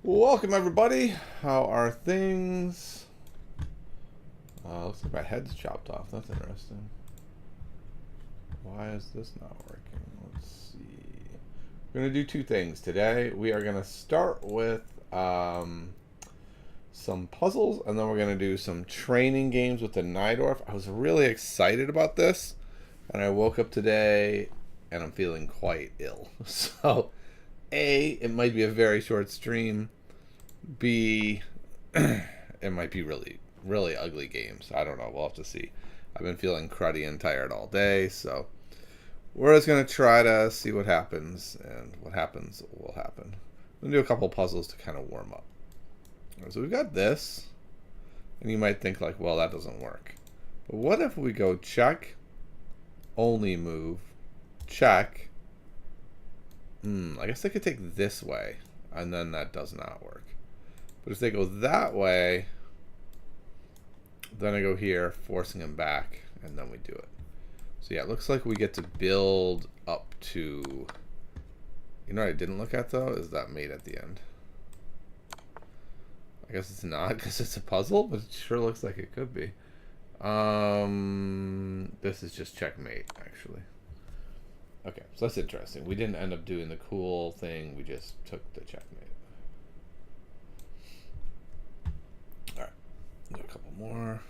Welcome everybody. How are things? Looks like my head's chopped off. That's interesting. Why is this not working? Let's see. We're gonna do two things today. We are gonna start with some puzzles, and then we're gonna do some training games with the Najdorf. I was really excited about this, and I woke up today and I'm feeling quite ill. So, A, it might be a very short stream. B, it might be really, really ugly games. I don't know. We'll have to see. I've been feeling cruddy and tired all day, so we're just going to try to see what happens, and what happens will happen. I'm going to do a couple puzzles to kind of warm up. So we've got this, and you might think like, well, that doesn't work. But what if we go check, only move, check. I guess they could take this way, and then that does not work. But if they go that way, then I go here, forcing them back, and then we do it. So yeah, it looks like we get to build up to... You know what I didn't look at, though? Is that mate at the end. I guess it's not, because it's a puzzle, but it sure looks like it could be. This is just checkmate, actually. Okay, so that's interesting. We didn't end up doing the cool thing. We just took the checkmate. Alright, do a couple more.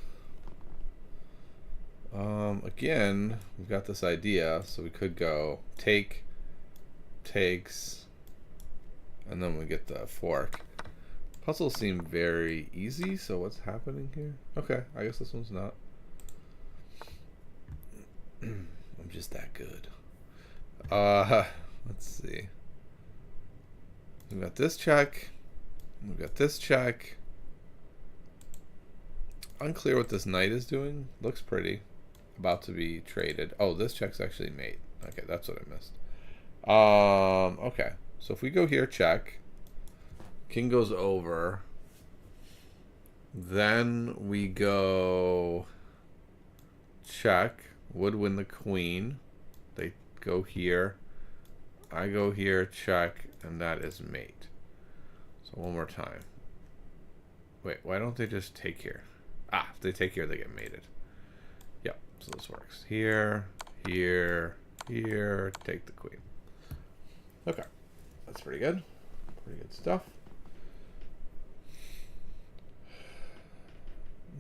Again, we've got this idea, so we could go take, takes, and then we get the fork. Puzzles seem very easy, so what's happening here? Okay, I guess this one's not. I'm just that good. Let's see. We've got this check. We've got this check. Unclear what this knight is doing. Looks pretty. About to be traded. Oh, this check's actually mate. Okay, that's what I missed. Okay. So if we go here, check. King goes over. Then we go check. Would win the queen. They go here. I go here, check, and that is mate. So one more time. Wait, why don't they just take here? Ah, if they take here, they get mated. Yep, so this works. Here, here, here, take the queen. Okay, that's pretty good. Pretty good stuff.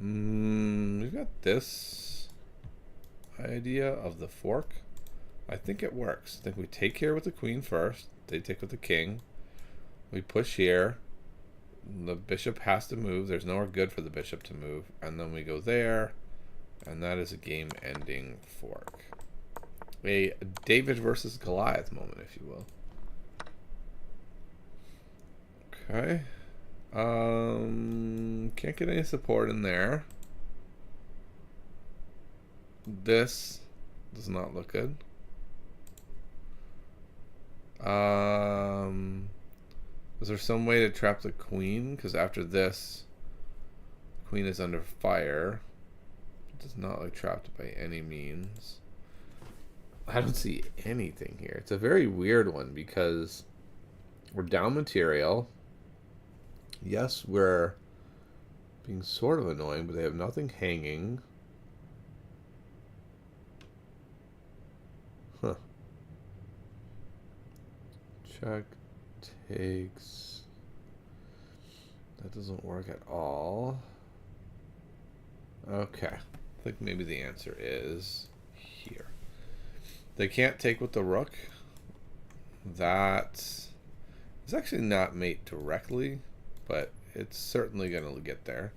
We've got this idea of the fork. I think it works. I think we take here with the queen first. They take with the king. We push here. The bishop has to move. There's nowhere good for the bishop to move. And then we go there. And that is a game-ending fork. A David versus Goliath moment, if you will. Okay. Can't get any support in there. This does not look good. Is there some way to trap the queen? Because after this, the queen is under fire. It does not look trapped by any means. I don't see anything here. It's a very weird one because we're down material. Yes, we're being sort of annoying, but they have nothing hanging. Huh. Check, takes. That doesn't work at all. Okay. I think maybe the answer is here. They can't take with the rook. That is actually not mate directly, but it's certainly going to get there.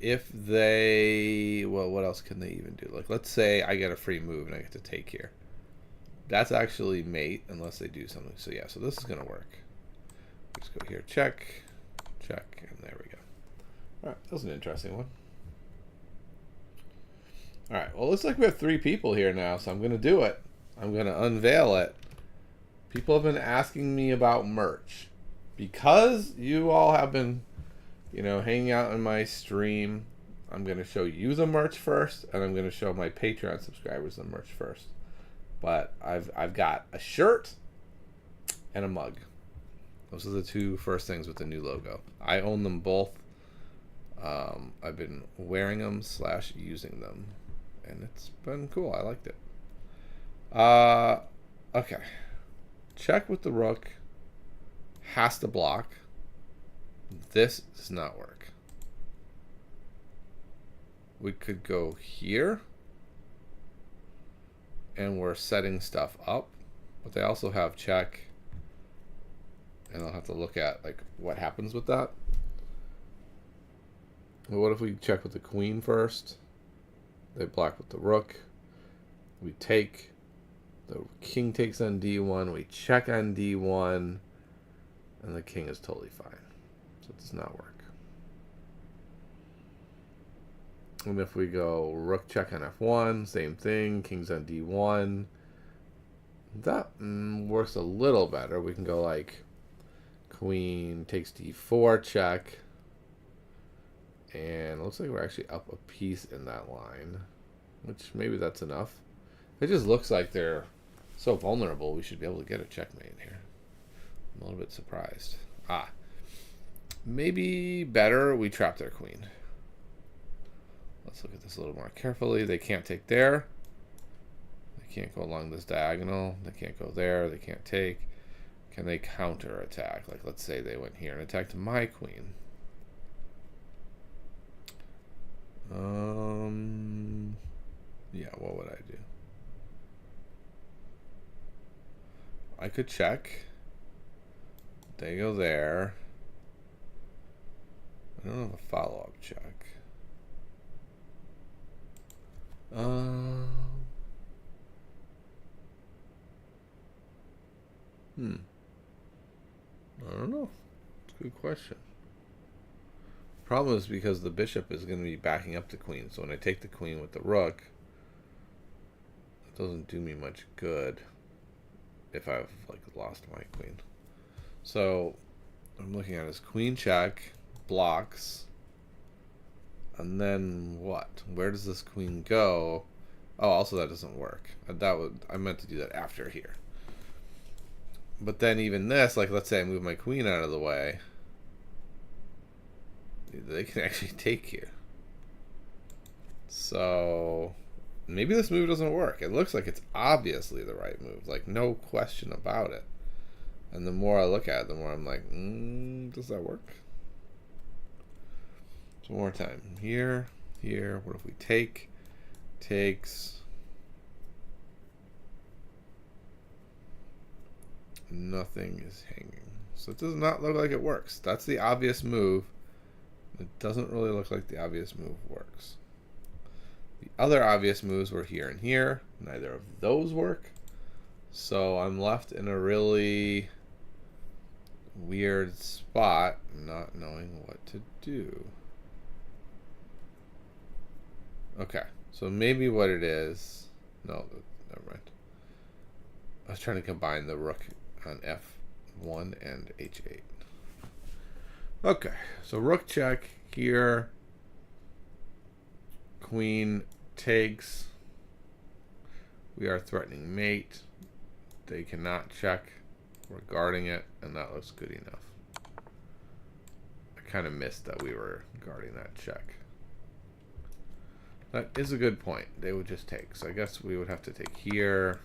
If they... Well, what else can they even do? Like, let's say I get a free move and I get to take here. That's actually mate unless they do something. So yeah, so this is going to work. Let's go here. Check. Check. And there we go. Alright, that was an interesting one. Alright, well, it looks like we have 3 people here now, so I'm going to do it. I'm going to unveil it. People have been asking me about merch. Because you all have been, hanging out in my stream, I'm going to show you the merch first, and I'm going to show my Patreon subscribers the merch first. But I've got a shirt and a mug. Those are the two first things with the new logo. I own them both. I've been wearing them / using them, and it's been cool. I liked it. Okay. Check with the rook. Has to block. This does not work. We could go here, and we're setting stuff up, but they also have check, and I'll have to look at like what happens with that. Well, what if we check with the queen first? They block with the rook. We take. The king takes on d1. We check on d1, and the king is totally fine. So it does not work. And if we go rook check on f1, same thing, king's on d1. That works a little better. We can go like queen takes d4 check. And it looks like we're actually up a piece in that line, which maybe that's enough. It just looks like they're so vulnerable, we should be able to get a checkmate here. I'm a little bit surprised. Maybe better we trap their queen. Let's look at this a little more carefully. They can't take there. They can't go along this diagonal. They can't go there. They can't take. Can they counter attack? Like, let's say they went here and attacked my queen. Yeah, what would I do? I could check. They go there. I don't have a follow-up check. I don't know. It's a good question. Problem is because the bishop is going to be backing up the queen. So when I take the queen with the rook, it doesn't do me much good if I've like lost my queen. So I'm looking at his queen check, blocks, and then what? Where does this queen go? Oh, also that doesn't work. I meant to do that after here. But then even this, like let's say I move my queen out of the way, they can actually take here. So maybe this move doesn't work. It looks like it's obviously the right move, like no question about it. And the more I look at it, the more I'm like, does that work? So one more time. Here, here. What if we take? Takes. Nothing is hanging. So it does not look like it works. That's the obvious move. It doesn't really look like the obvious move works. The other obvious moves were here and here. Neither of those work. So I'm left in a really weird spot, not knowing what to do. Okay, so maybe what it is... No, never mind. I was trying to combine the rook on f1 and h8. Okay, so rook check here. Queen takes. We are threatening mate. They cannot check. We're guarding it, and that looks good enough. I kind of missed that we were guarding that check. That is a good point. They would just take. So I guess we would have to take here,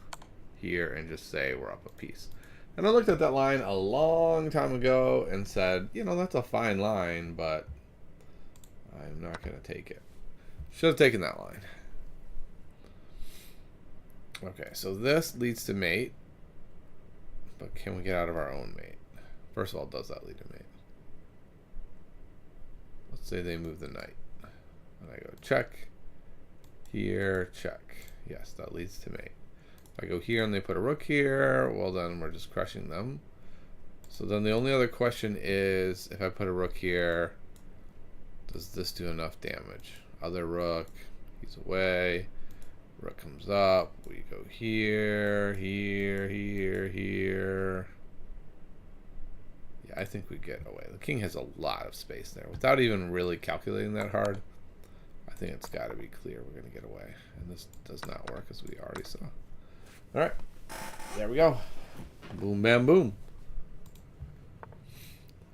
here, and just say we're up a piece. And I looked at that line a long time ago and said, you know, that's a fine line, but I'm not going to take it. Should have taken that line. Okay, so this leads to mate. But can we get out of our own mate? First of all, does that lead to mate? Let's say they move the knight. And I go check. Here, check. Yes, that leads to mate. If I go here and they put a rook here, well then we're just crushing them. So then the only other question is, if I put a rook here, does this do enough damage? Other rook, he's away. Rook comes up. We go here, here, here, here. Yeah, I think we get away. The king has a lot of space there. Without even really calculating that hard, I think it's got to be clear we're going to get away. And this does not work, as we already saw. All right. There we go. Boom, bam, boom.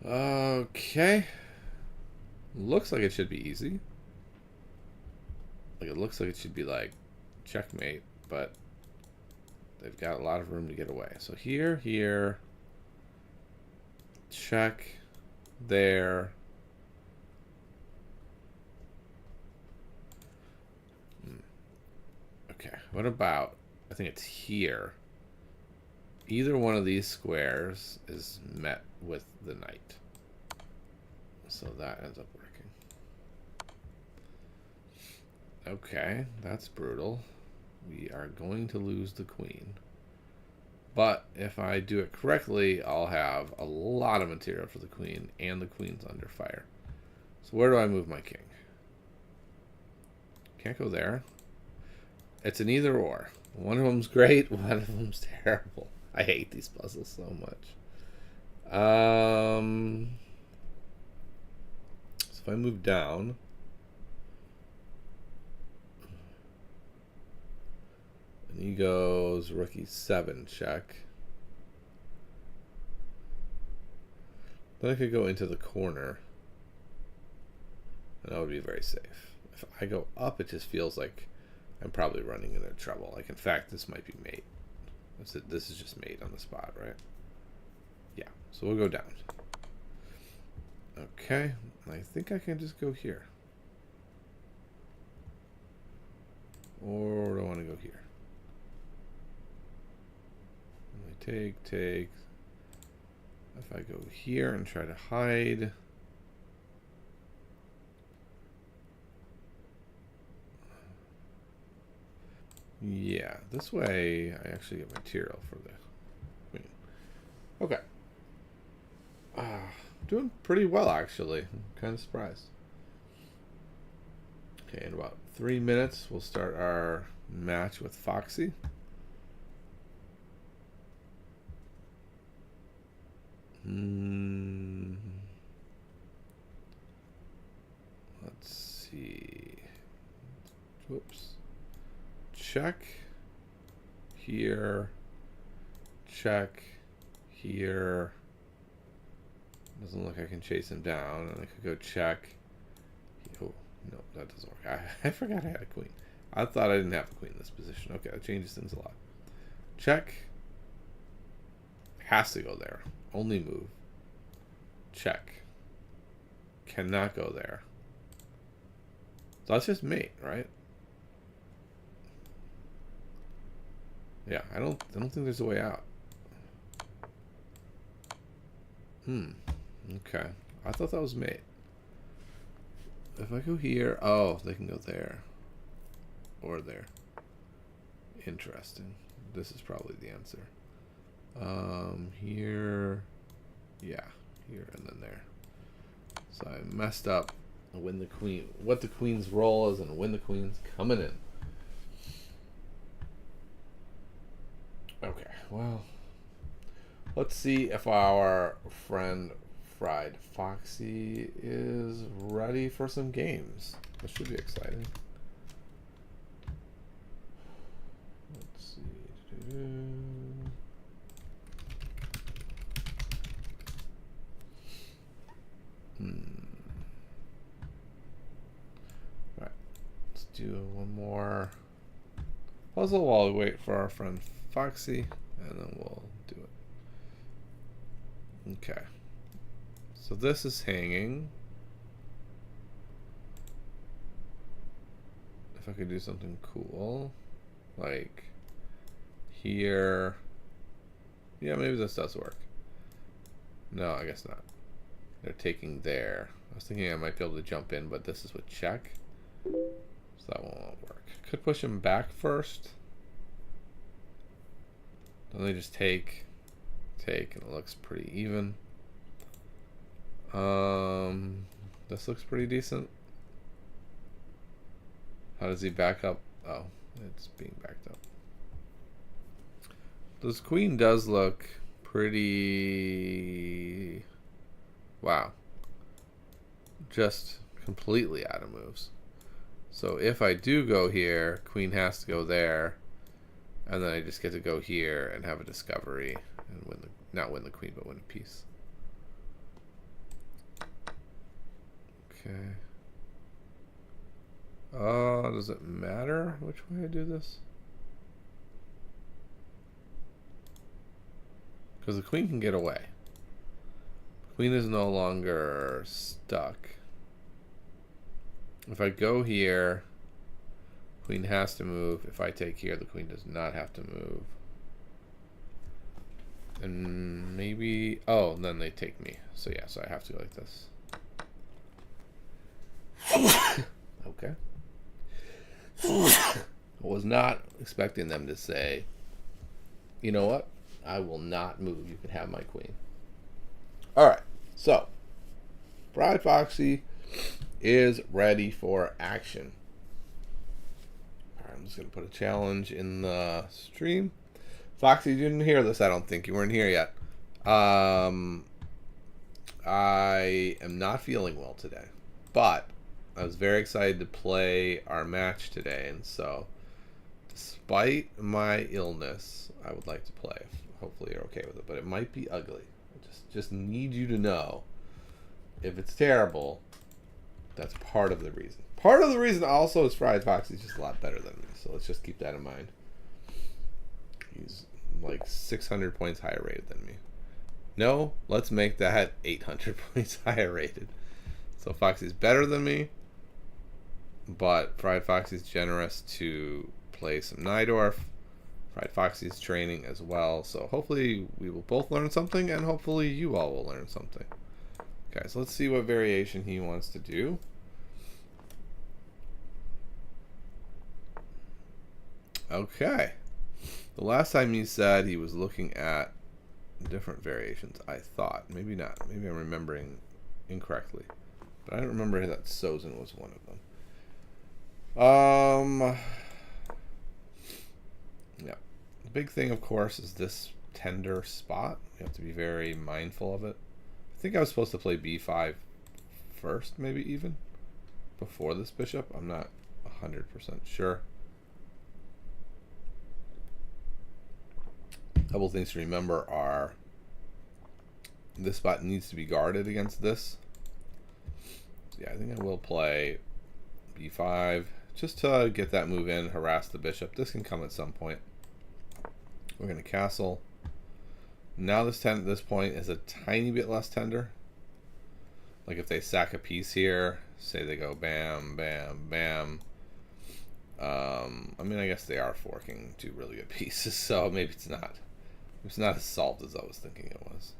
Okay. Looks like it should be easy. Like, it looks like it should be like checkmate, but they've got a lot of room to get away. So here, here, check, there. Okay, what about, I think it's here. Either one of these squares is met with the knight. So that ends up working. Okay, that's brutal. We are going to lose the queen. But if I do it correctly, I'll have a lot of material for the queen, and the queen's under fire. So where do I move my king? Can't go there. It's an either or. One of them's great, one of them's terrible. I hate these puzzles so much. So if I move down, and he goes rook e7 check. Then I could go into the corner, and that would be very safe. If I go up, it just feels like I'm probably running into trouble. Like, in fact, this might be mate. This is just mate on the spot, right? Yeah, so we'll go down. Okay, I think I can just go here. Or do I want to go here? Take. If I go here and try to hide. Yeah, this way I actually get material for the queen. Okay. Doing pretty well, actually. I'm kind of surprised. Okay, in about 3 minutes, we'll start our match with Foxy. Let's see. Whoops. Check. Here. Check. Here. Doesn't look like I can chase him down. And I could go check. Oh, no, that doesn't work. I forgot I had a queen. I thought I didn't have a queen in this position. Okay, that changes things a lot. Check. Has to go there. Only move. Check. Cannot go there. So that's just mate, right? Yeah, I don't think there's a way out. Okay. I thought that was mate. If I go here, oh, they can go there. Or there. Interesting. This is probably the answer. Here. Yeah, here and then there. So I messed up when the queen, what the queen's role is and when the queen's coming in. Okay, well, let's see if our friend Fried Foxy is ready for some games. This should be exciting. Let's see. Alright, let's do one more puzzle while we wait for our friend Foxy, and then we'll do it. Okay. So this is hanging. If I could do something cool, like here. Yeah, maybe this does work. No, I guess not. They're taking there. I was thinking I might be able to jump in, but this is with check. So that won't work. Could push him back first. Then they just take, and it looks pretty even. This looks pretty decent. How does he back up? Oh, it's being backed up. This queen does look pretty... Wow. Just completely out of moves. So if I do go here, queen has to go there, and then I just get to go here and have a discovery and win the, not win the queen, but win a piece. Okay. Does it matter which way I do this? Because the queen can get away. Queen is no longer stuck. If I go here, queen has to move. If I take here, the queen does not have to move. And maybe... Oh, then they take me. So yeah, so I have to go like this. Okay. I was not expecting them to say, you know what? I will not move. You can have my queen. All right. So, Fried Foxy is ready for action. All right, I'm just going to put a challenge in the stream. Foxy, you didn't hear this, I don't think. You weren't here yet. I am not feeling well today, but I was very excited to play our match today, and so despite my illness, I would like to play. Hopefully you're okay with it, but it might be ugly. I just need you to know, if it's terrible, that's part of the reason. Part of the reason also is Fried Foxy's just a lot better than me, so let's just keep that in mind. He's like 600 points higher rated than me. No, let's make that 800 points higher rated. So Foxy's better than me, but Fried Foxy's generous to play some Najdorf. Fried Foxy's training as well. So hopefully we will both learn something, and hopefully you all will learn something. Okay, so let's see what variation he wants to do. Okay. The last time he said he was looking at different variations, I thought. Maybe not. Maybe I'm remembering incorrectly. But I don't remember that Sozin was one of them. Yeah. The big thing, of course, is this tender spot. You have to be very mindful of it. I think I was supposed to play b5 first, maybe even, before this bishop. I'm not 100% sure. A couple things to remember are this spot needs to be guarded against this. So yeah, I think I will play b5 just to get that move in, harass the bishop. This can come at some point. We're going to castle. Now this point is a tiny bit less tender. Like if they sack a piece here, say they go bam, bam, bam. I mean, I guess they are forking two really good pieces, so maybe it's not as solved as I was thinking it was.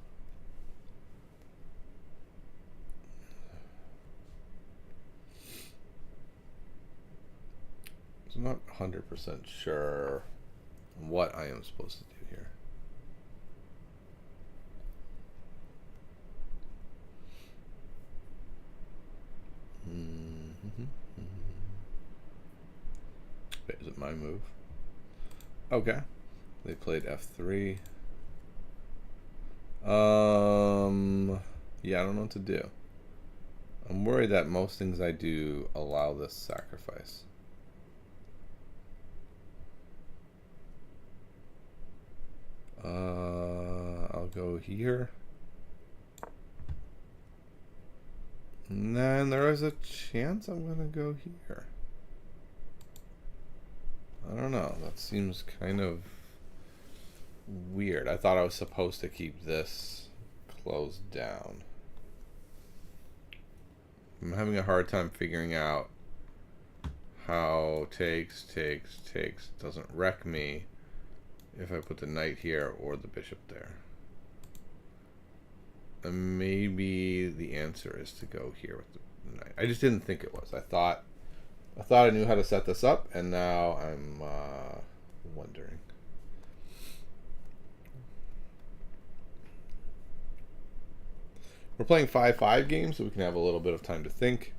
So I'm not 100% sure what I am supposed to do here. Wait, is it my move? Okay. They played f3. Yeah, I don't know what to do. I'm worried that most things I do allow this sacrifice. I'll go here. And then there is a chance I'm gonna go here. I don't know. That seems kind of weird. I thought I was supposed to keep this closed down. I'm having a hard time figuring out how takes doesn't wreck me if I put the knight here or the bishop there. And maybe the answer is to go here with the knight. I just didn't think it was. I thought I knew how to set this up, and now I'm wondering. We're playing 5-5 games, so we can have a little bit of time to think.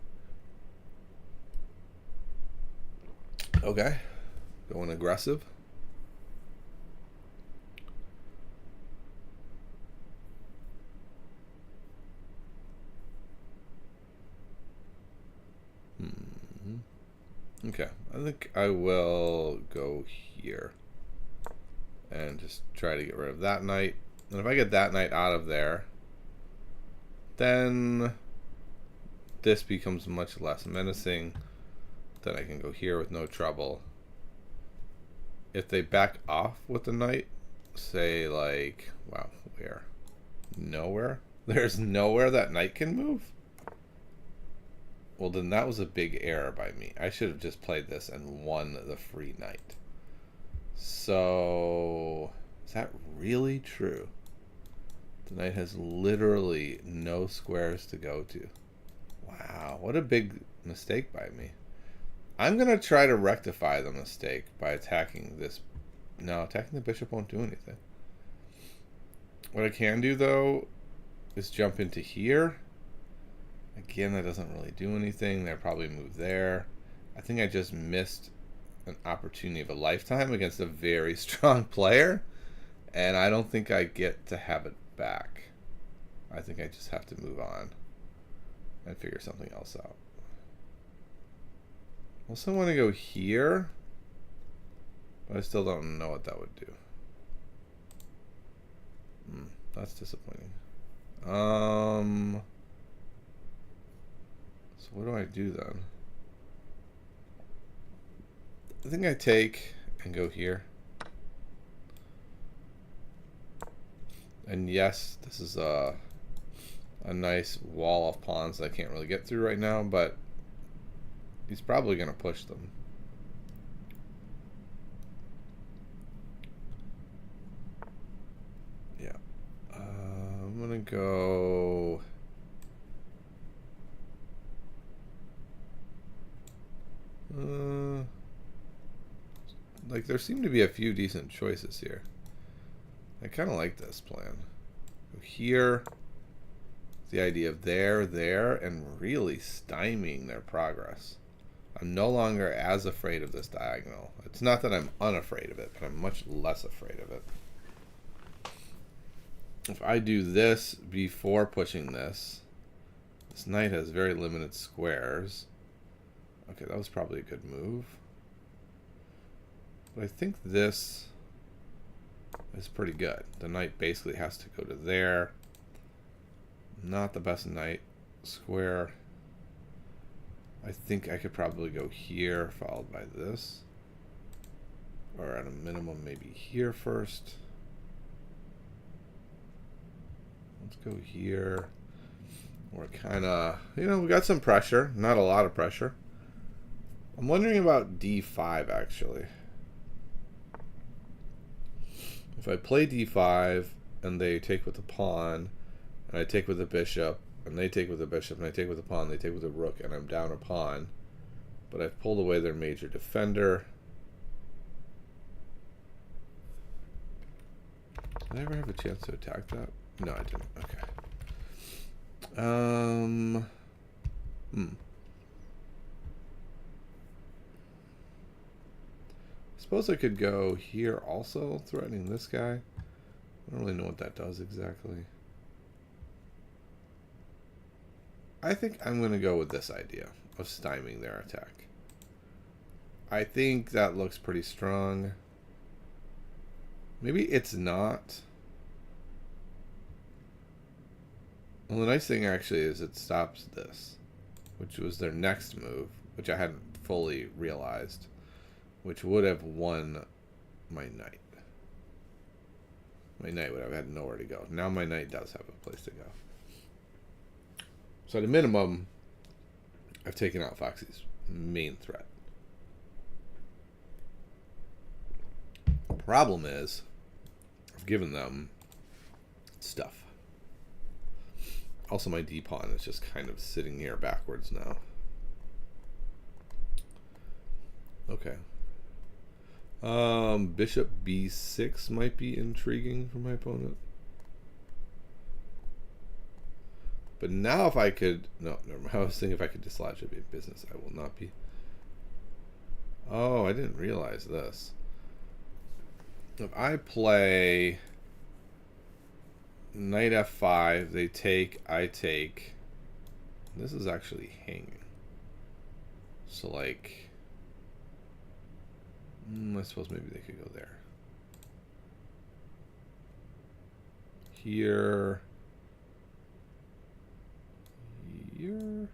Okay, going aggressive. Okay, I think I will go here and just try to get rid of that knight. And if I get that knight out of there, then this becomes much less menacing, then I can go here with no trouble. If they back off with the knight, say like, wow, where? Nowhere? There's nowhere that knight can move? Well, then that was a big error by me. I should have just played this and won the free knight. So, is that really true? The knight has literally no squares to go to. Wow, what a big mistake by me. I'm going to try to rectify the mistake by attacking this. No, attacking the bishop won't do anything. What I can do, though, is jump into here. Again, that doesn't really do anything. They'll probably move there. I think I just missed an opportunity of a lifetime against a very strong player. And I don't think I get to have it back. I think I just have to move on and figure something else out. I also want to go here, but I still don't know what that would do. That's disappointing. So what do I do then? I think I take and go here. And yes, this is a nice wall of pawns that I can't really get through right now, but he's probably going to push them. Yeah. I'm going to go... like, there seem to be a few decent choices here. I kind of like this plan. Go here. The idea of there, and really stymieing their progress. I'm no longer as afraid of this diagonal. It's not that I'm unafraid of it, but I'm much less afraid of it. If I do this before pushing this, this knight has very limited squares. Okay, that was probably a good move. But I think this is pretty good. The knight basically has to go to there. Not the best knight square. I think I could probably go here, followed by this. Or at a minimum, maybe here first. Let's go here. We're kind of, we got some pressure. Not a lot of pressure. I'm wondering about d5, actually. If I play d5, and they take with the pawn, and I take with the bishop, and they take with the bishop, and I take with the pawn, they take with the rook, and I'm down a pawn. But I've pulled away their major defender. Did I ever have a chance to attack that? No, I didn't. Okay. Suppose I could go here also, threatening this guy. I don't really know what that does exactly. I think I'm going to go with this idea of stymieing their attack. I think that looks pretty strong. Maybe it's not. Well, the nice thing actually is it stops this, which was their next move, which I hadn't fully realized, which would have won my knight. My knight would have had nowhere to go. Now my knight does have a place to go. So at a minimum, I've taken out Foxy's main threat. The problem is, I've given them stuff. Also, my d-pawn is just kind of sitting here backwards now. Okay. Bishop b6 might be intriguing for my opponent. But now if I could... No, never mind. I was thinking if I could dislodge it, it'd be business. I will not be. Oh, I didn't realize this. If I play knight f5, they take, I take. This is actually hanging. So, like... I suppose maybe they could go there. Here. Here.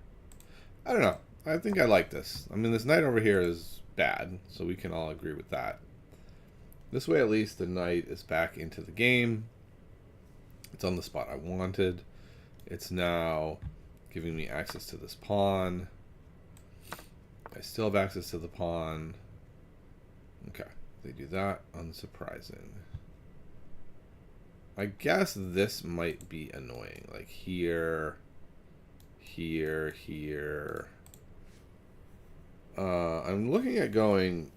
I don't know. I think I like this. I mean, this knight over here is bad, so we can all agree with that. This way, at least, the knight is back into the game. It's on the spot I wanted. It's now giving me access to this pawn. I still have access to the pawn. Okay, they do that. Unsurprising. I guess this might be annoying. Like here, here, here. I'm looking at going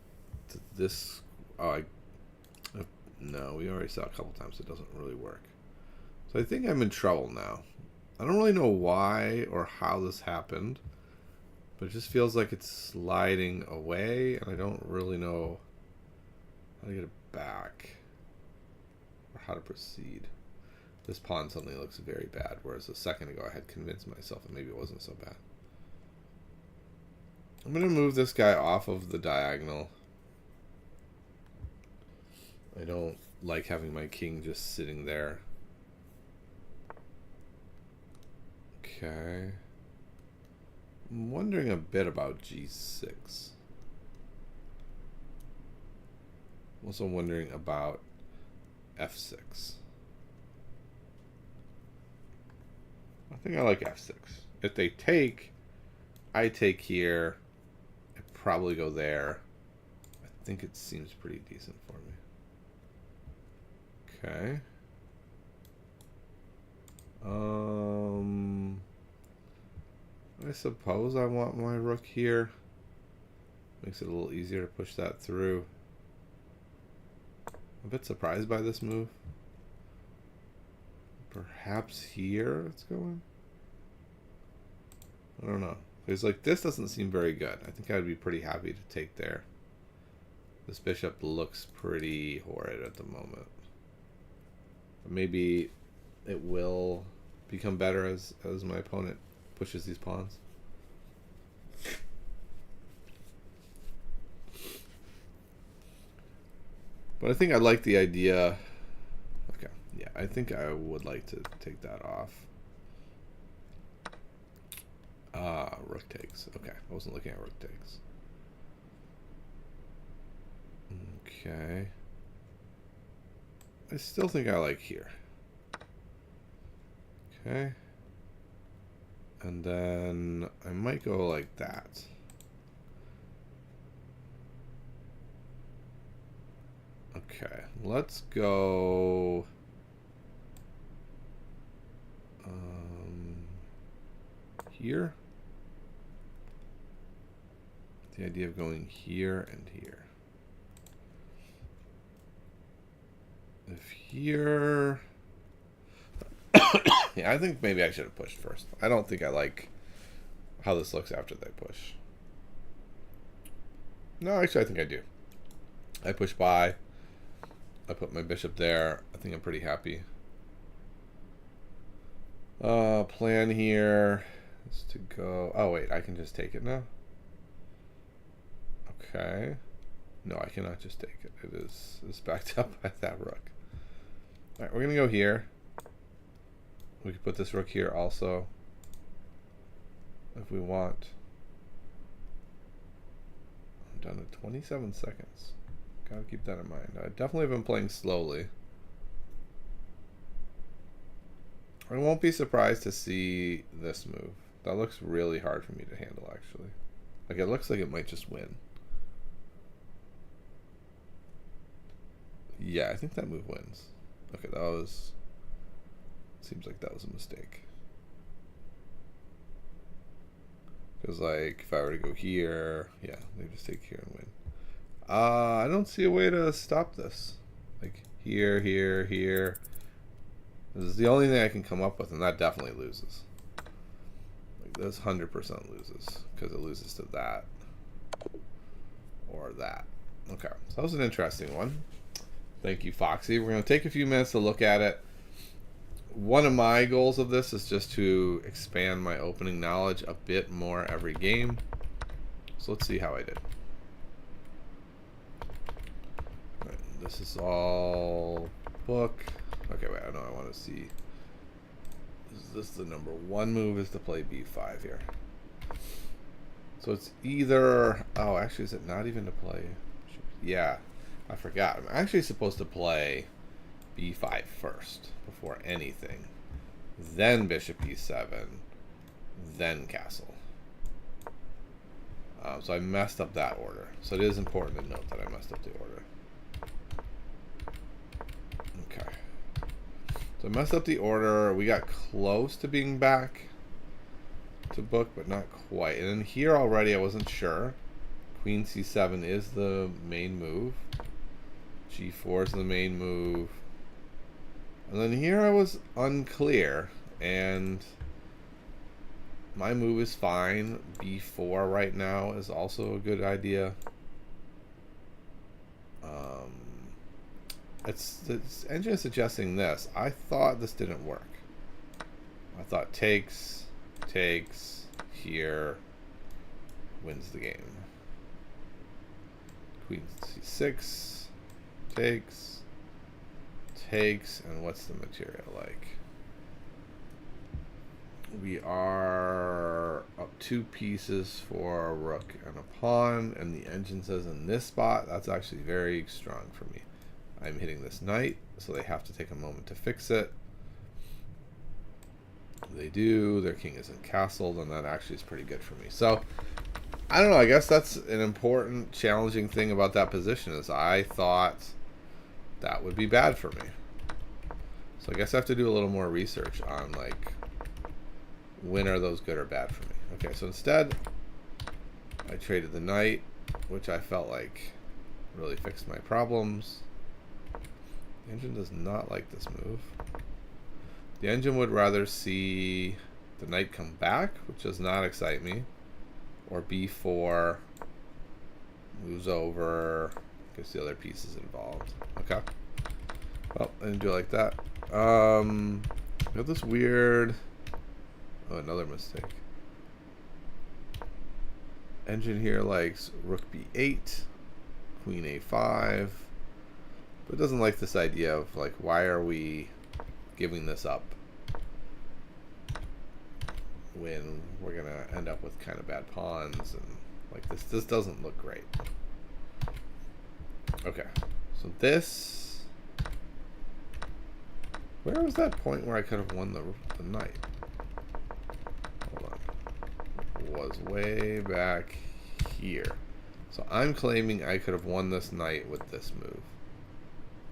to this. Oh, no, we already saw a couple times it doesn't really work. So I think I'm in trouble now. I don't really know why or how this happened, but it just feels like it's sliding away, and I don't really know how to get it back or how to proceed. This pawn suddenly looks very bad, whereas a second ago I had convinced myself that maybe it wasn't so bad. I'm going to move this guy off of the diagonal. I don't like having my king just sitting there. Okay. I'm wondering a bit about g6. I'm also wondering about f6. I think I like f6. If they take, I take here. I probably go there. I think it seems pretty decent for me. Okay. I suppose I want my rook here. Makes it a little easier to push that through. I'm a bit surprised by this move. Perhaps here it's going? I don't know. It's like, this doesn't seem very good. I think I'd be pretty happy to take there. This bishop looks pretty horrid at the moment. But maybe it will become better as my opponent pushes these pawns. But I think I like the idea. Okay, yeah, I think I would like to take that off. Rook takes. Okay, I wasn't looking at rook takes. Okay. I still think I like here. Okay. And then I might go like that. Okay, let's go here. The idea of going here and here. If here... yeah, I think maybe I should have pushed first. I don't think I like how this looks after they push. No, actually I think I do. I push by. I put my bishop there. I think I'm pretty happy. Plan here is to go... oh, wait, I can just take it now? Okay. No, I cannot just take it. It's backed up by that rook. Alright, we're going to go here. We could put this rook here also, if we want. I'm done at 27 seconds. Gotta keep that in mind. I definitely have been playing slowly. I won't be surprised to see this move. That looks really hard for me to handle, actually. Like, it looks like it might just win. Yeah, I think that move wins. Okay, that was... seems like that was a mistake. Because, like, if I were to go here... yeah, they just take here and win. I don't see a way to stop this. Like, here, here, here. This is the only thing I can come up with, and that definitely loses. Like, this 100% loses, because it loses to that. Or that. Okay, so that was an interesting one. Thank you, Foxy. We're going to take a few minutes to look at it. One of my goals of this is just to expand my opening knowledge a bit more every game. So let's see how I did. All right, this is all book. Okay, wait, I know I want to see. Is this the number one move is to play b5 here. So it's either... Oh, actually, is it not even to play? Yeah, I forgot. I'm actually supposed to play b5 first before anything. Then bishop e7. Then castle. So I messed up that order. So it is important to note that I messed up the order. Okay. So I messed up the order. We got close to being back to book, but not quite. And then here already I wasn't sure. Queen c7 is the main move. g4 is the main move. And then here I was unclear. And my move is fine. b4 right now is also a good idea. It's engine suggesting this. I thought this didn't work. I thought takes, here, wins the game. Queen c6, takes, and what's the material like? We are up 2 pieces for a rook and a pawn, and the engine says in this spot, that's actually very strong for me. I'm hitting this knight, so they have to take a moment to fix it. They do. Their king isn't castled, and that actually is pretty good for me. So, I don't know. I guess that's an important, challenging thing about that position is I thought that would be bad for me. So I guess I have to do a little more research on, like, when are those good or bad for me. Okay, so instead, I traded the knight, which I felt like really fixed my problems. The engine does not like this move. The engine would rather see the knight come back, which does not excite me. Or b4 moves over, gets the other pieces involved. Okay. Well, I didn't do it like that. I got this weird... Oh, another mistake. Engine here likes rook b8, queen a5, but doesn't like this idea of, like, why are we giving this up when we're gonna end up with kind of bad pawns, and like this doesn't look great. Okay, so this, where was that point where I could have won the knight? Hold on, was way back here. So I'm claiming I could have won this knight with this move,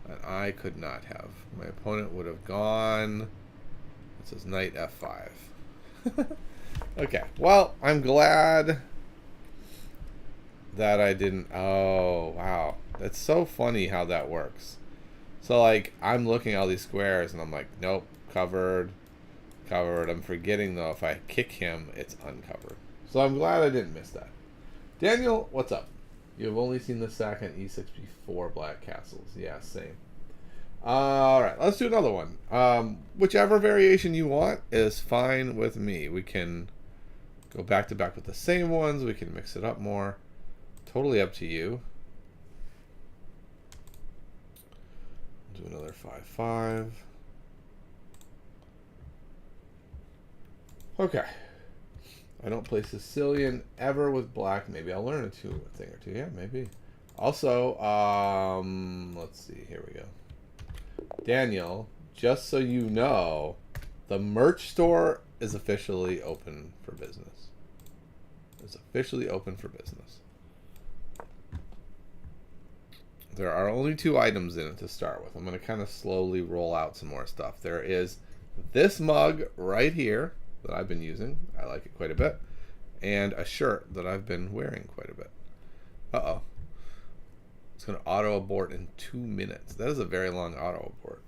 and I could not have. My opponent would have gone, it says knight f5. Okay, well, I'm glad that I didn't. Oh, wow. That's so funny how that works. So, like, I'm looking at all these squares, and I'm like, nope, covered. I'm forgetting, though, if I kick him, it's uncovered. So I'm glad I didn't miss that. Daniel, what's up? You have only seen the sack on e6 before black castles. Yeah, same. Alright, let's do another one. Whichever variation you want is fine with me. We can go back to back with the same ones. We can mix it up more. Totally up to you. Do another 5-5. Okay. I don't play Sicilian ever with black. Maybe I'll learn a thing or two. Yeah, maybe. Also, let's see. Here we go. Daniel, just so you know, the merch store is officially open for business. It's officially open for business. There are only 2 items in it to start with. I'm going to kind of slowly roll out some more stuff. There is this mug right here that I've been using. I like it quite a bit. And a shirt that I've been wearing quite a bit. Uh-oh. It's going to auto abort in 2 minutes. That is a very long auto abort.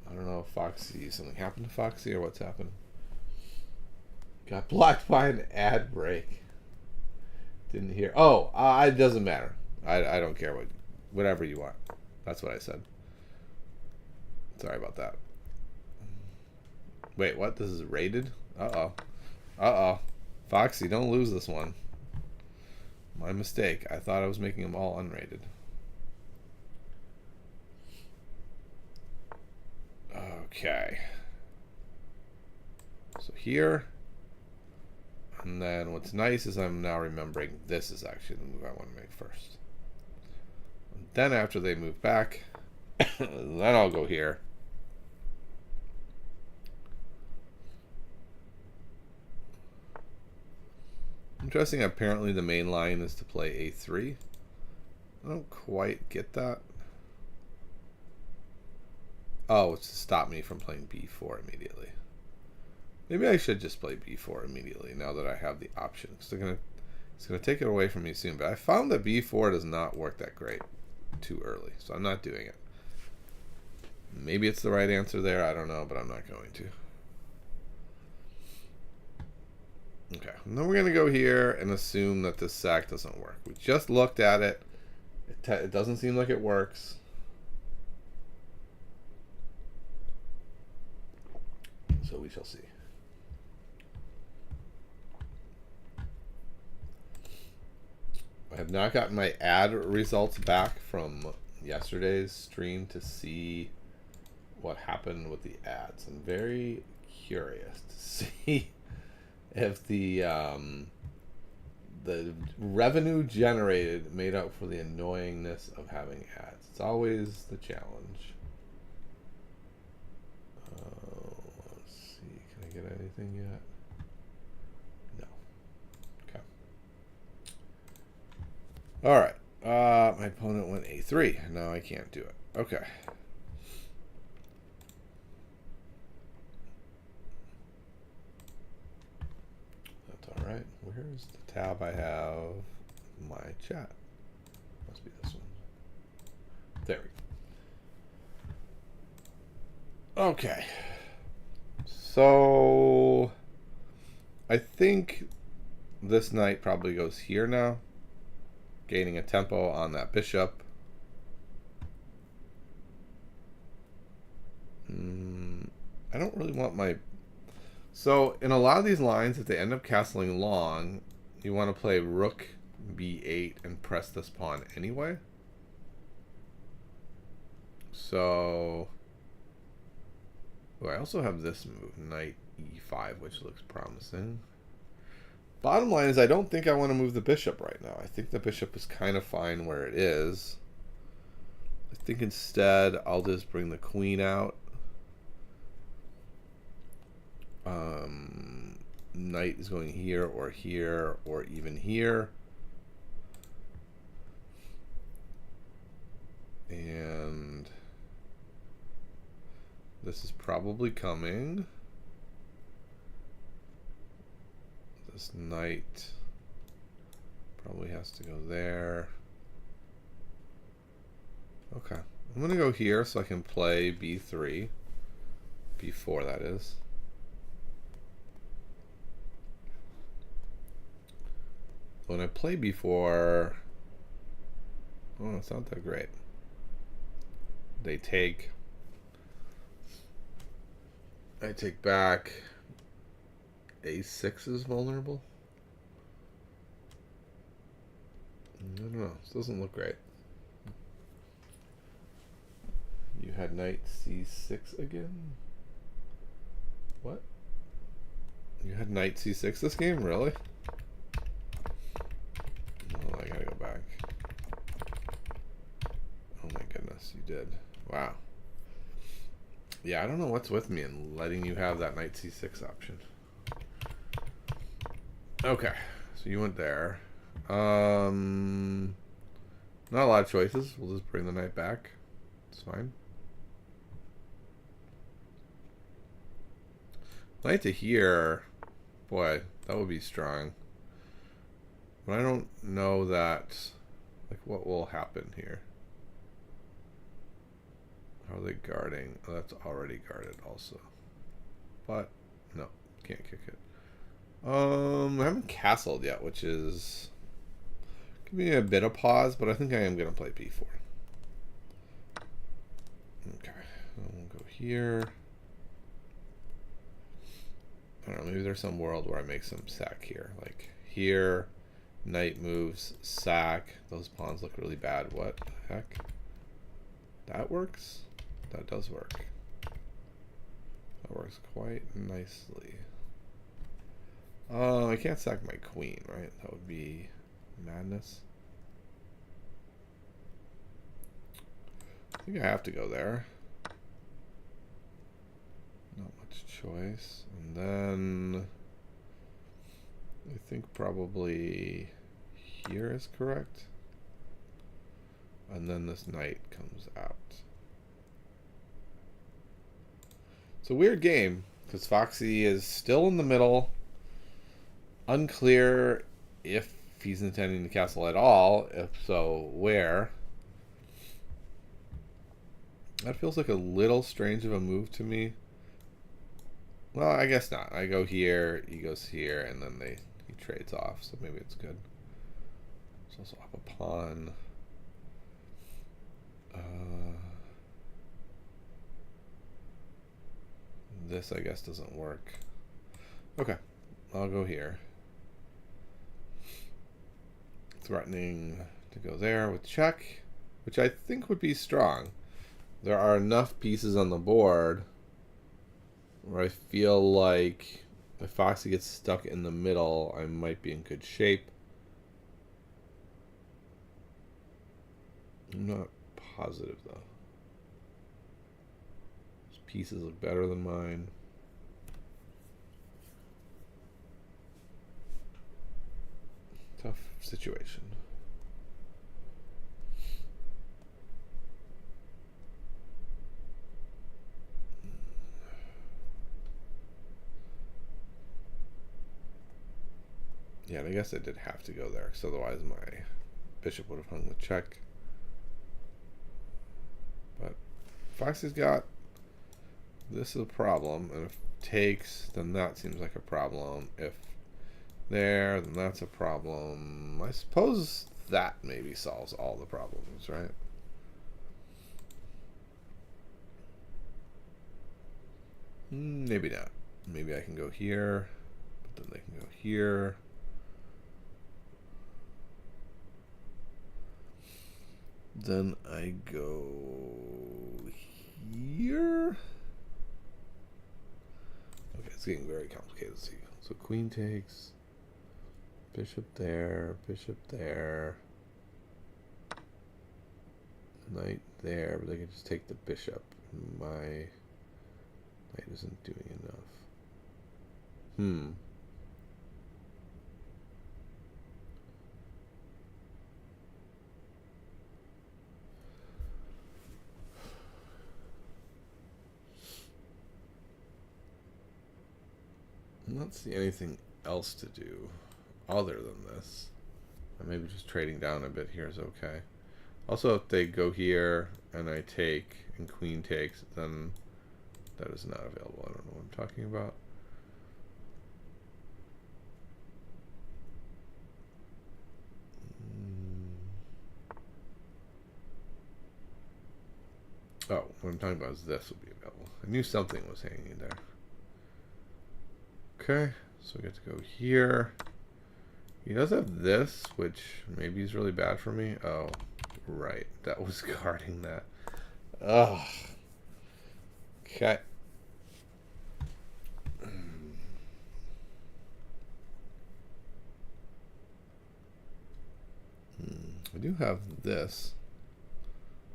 I don't know if Foxy, something happened to Foxy or what's happened. Got blocked by an ad break. Didn't hear. Oh, it doesn't matter. I don't care whatever you want. That's what I said. Sorry about that. Wait, what? This is rated? Uh-oh. Uh-oh. Foxy, don't lose this one. My mistake. I thought I was making them all unrated. Okay. So here, And then what's nice is I'm now remembering this is actually the move I want to make first. And then after they move back, then I'll go here. Interesting, apparently the main line is to play a3. I don't quite get that. Oh, it's to stop me from playing b4 immediately. Maybe I should just play b4 immediately now that I have the option. Because it's gonna take it away from me soon. But I found that b4 does not work that great too early, so I'm not doing it. Maybe it's the right answer there. I don't know, but I'm not going to. Okay, and then we're gonna go here and assume that this sack doesn't work. We just looked at it. It doesn't seem like it works. So we shall see. I have not gotten my ad results back from yesterday's stream to see what happened with the ads. I'm very curious to see if the revenue generated made up for the annoyingness of having ads. It's always the challenge. Let's see. Can I get anything yet? No. Okay. All right. My opponent went a3. Now I can't do it. Okay. That's all right. Where's the tab I have my chat? Must be this one. There we go. Okay. So I think this knight probably goes here now, gaining a tempo on that bishop. I don't really want my... So in a lot of these lines, if they end up castling long, you want to play rook b8 and press this pawn anyway. So... Oh, I also have this move, knight e5, which looks promising. Bottom line is I don't think I want to move the bishop right now. I think the bishop is kind of fine where it is. I think instead I'll just bring the queen out. Knight is going here or even here. And this is probably coming. This knight probably has to go there. Okay. I'm going to go here so I can play b3. b4, that is. When I play b4, oh, it's not that great. They take... I take back. a6 is vulnerable. I don't know. This doesn't look great. You had knight c6 again? What? You had knight c6 this game? Really? Oh, I gotta go back. Oh my goodness, you did. Wow. Yeah, I don't know what's with me in letting you have that knight c6 option. Okay, so you went there. Not a lot of choices. We'll just bring the knight back. It's fine. Knight to here. Boy, that would be strong. But I don't know that, like, what will happen here. How are they guarding? Oh, that's already guarded also. But, no, can't kick it. I haven't castled yet, which is giving me a bit of pause, but I think I am going to play b4. Okay, we'll go here. I don't know, maybe there's some world where I make some sack here. Like here, knight moves, sack. Those pawns look really bad. What the heck? That works? That does work. That works quite nicely. Oh, I can't sack my queen, right? That would be madness. I think I have to go there. Not much choice. And then I think probably here is correct. And then this knight comes out. It's a weird game because Foxy is still in the middle. Unclear if he's intending to castle at all. If so, where? That feels like a little strange of a move to me. Well, I guess not. I go here, he goes here, and then he trades off, so maybe it's good. There's also up a pawn. This, I guess, doesn't work. Okay, I'll go here. Threatening to go there with check, which I think would be strong. There are enough pieces on the board where I feel like if Foxy gets stuck in the middle, I might be in good shape. I'm not positive, though. Those pieces look better than mine. Tough situation. Yeah, and I guess I did have to go there, because otherwise my bishop would have hung with check. But Foxy's got this is a problem, and if takes, then that seems like a problem. If there, then that's a problem. I suppose that maybe solves all the problems, right? Maybe not. Maybe I can go here, but then they can go here. Then I go here. Okay, it's getting very complicated. So queen takes, bishop there, knight there, but they can just take the bishop. My knight isn't doing enough. I don't see anything else to do other than this. Maybe just trading down a bit here is okay. Also, if they go here and I take and queen takes, then that is not available. I don't know what I'm talking about. Oh, what I'm talking about is this will be available. I knew something was hanging there. Okay, so we get to go here. He does have this, which maybe is really bad for me. Oh, right. That was guarding that. Oh. Okay. I do have this,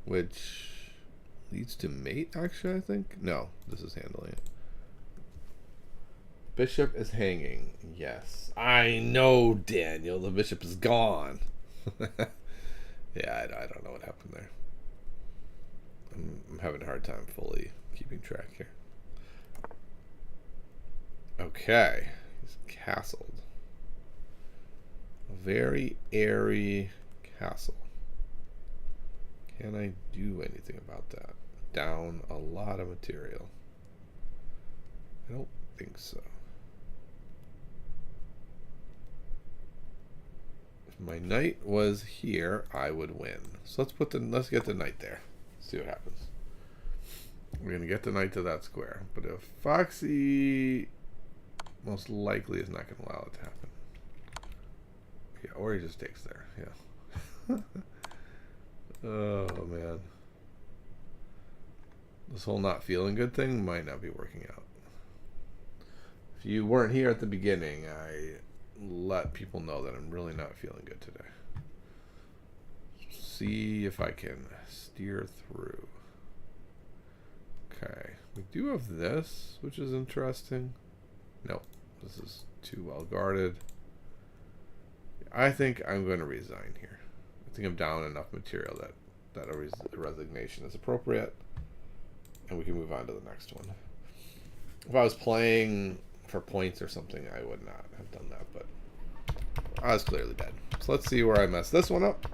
which leads to mate, actually, I think. No, this is handling it. Bishop is hanging. Yes. I know, Daniel. The bishop is gone. Yeah, I don't know what happened there. I'm having a hard time fully keeping track here. Okay. He's castled. A very airy castle. Can I do anything about that? Down a lot of material. I don't think so. If my knight was here, I would win. So let's get the knight there. See what happens. We're gonna get the knight to that square. But if Foxy most likely is not gonna allow it to happen. Yeah, or he just takes there, yeah. Oh man. This whole not feeling good thing might not be working out. If you weren't here at the beginning, I let people know that I'm really not feeling good today. See if I can steer through. Okay, we do have this, which is interesting. Nope, this is too well guarded. I think I'm going to resign here. I think I'm down enough material that a resignation is appropriate, and we can move on to the next one. If I was playing for points or something, I would not have done that, but I was clearly dead. So let's see where I messed this one up.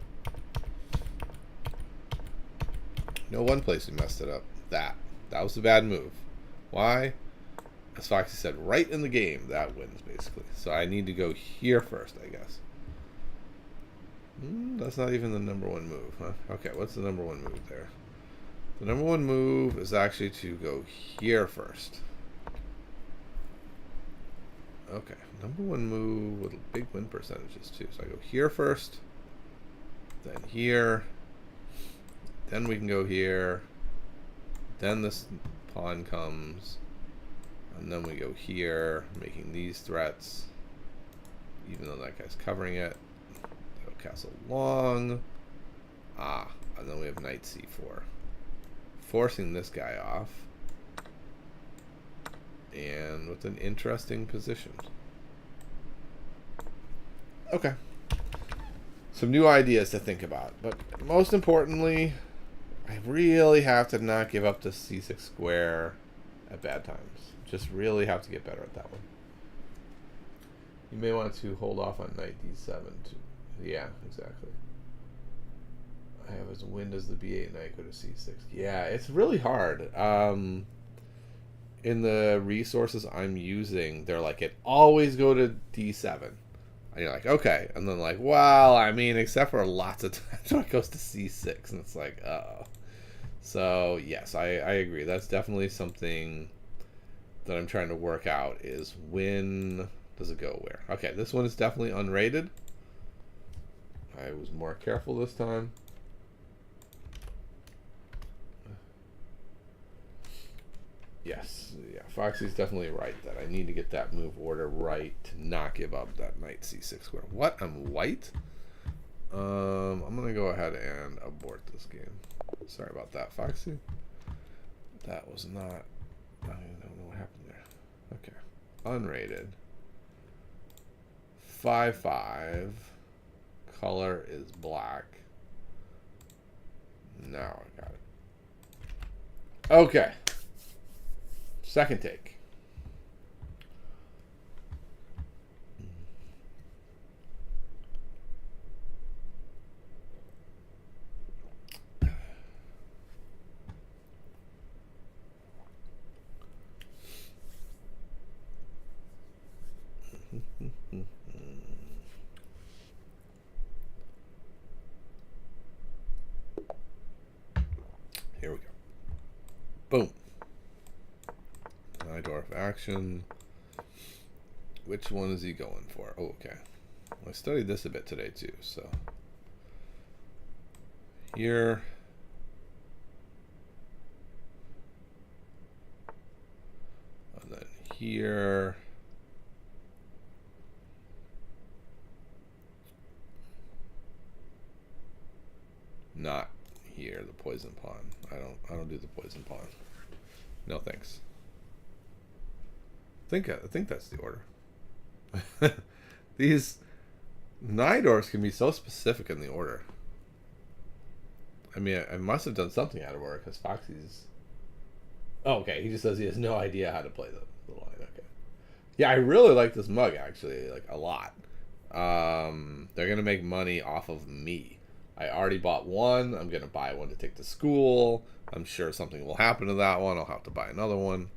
No one place we messed it up. That was a bad move. Why? As Foxy said, right in the game, that wins, basically. So I need to go here first, I guess. That's not even the number one move, huh? Okay, what's the number one move there? The number one move is actually to go here first. Okay, number one move with big win percentages, too. So I go here first, then here, then we can go here, then this pawn comes, and then we go here, making these threats, even though that guy's covering it. Go castle long. And then we have knight c4. Forcing this guy off. And with an interesting position. Okay. Some new ideas to think about. But most importantly, I really have to not give up the c6 square at bad times. Just really have to get better at that one. You may want to hold off on knight d7 too. Yeah, exactly. I have as wind as the b8 knight, go to c6. Yeah, it's really hard. In the resources I'm using, they're like, it always go to d7. And you're like, okay. And then like, well, I mean, except for lots of times when it goes to c6. And it's like, uh-oh. So, yes, I agree. That's definitely something that I'm trying to work out, is when does it go where? Okay, this one is definitely unrated. I was more careful this time. Yes, yeah, Foxy's definitely right that I need to get that move order right to not give up that knight c6 square. What? I'm white? I'm going to go ahead and abort this game. Sorry about that, Foxy. That was not... I don't know what happened there. Okay. Unrated. 5-5. Color is black. Now I got it. Okay. Second take. Here we go. Boom. Najdorf action. Which one is he going for? Oh, okay. Well, I studied this a bit today too, so. Here. And then here. Not here, the poison pawn. I don't do the poison pawn. No thanks. I think that's the order. These Najdorfs can be so specific in the order. I mean, I must have done something out of order because Foxy's... Oh, okay. He just says he has no idea how to play the line. Okay. Yeah, I really like this mug, actually, like, a lot. They're going to make money off of me. I already bought one. I'm going to buy one to take to school. I'm sure something will happen to that one. I'll have to buy another one.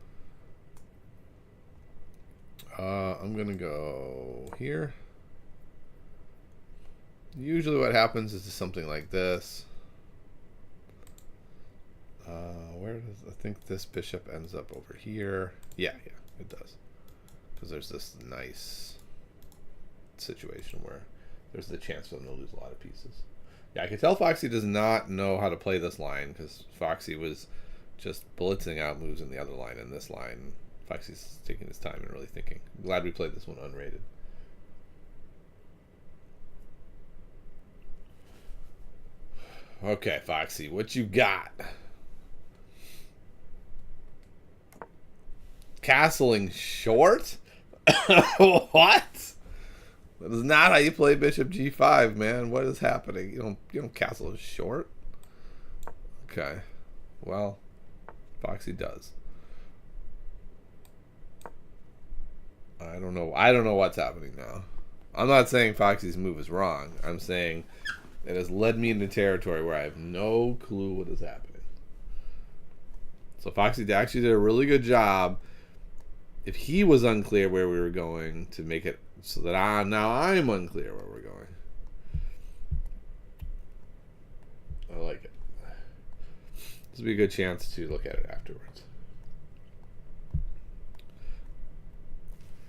I'm going to go here. Usually what happens is something like this. Where does... I think this bishop ends up over here. Yeah, it does. Because there's this nice situation where there's the chance for them to lose a lot of pieces. Yeah, I can tell Foxy does not know how to play this line because Foxy was just blitzing out moves in the other line, and this line Foxy's taking his time and really thinking. I'm glad we played this one unrated. Okay, Foxy, what you got? Castling short? What? That is not how you play Bishop G5, man. What is happening? You don't castle short. Okay. Well, Foxy does. I don't know what's happening now. I'm not saying Foxy's move is wrong. I'm saying it has led me into territory where I have no clue what is happening. So Foxy actually did a really good job. If he was unclear where we were going, to make it so that now I'm unclear where we're going. I like it. This will be a good chance to look at it afterwards.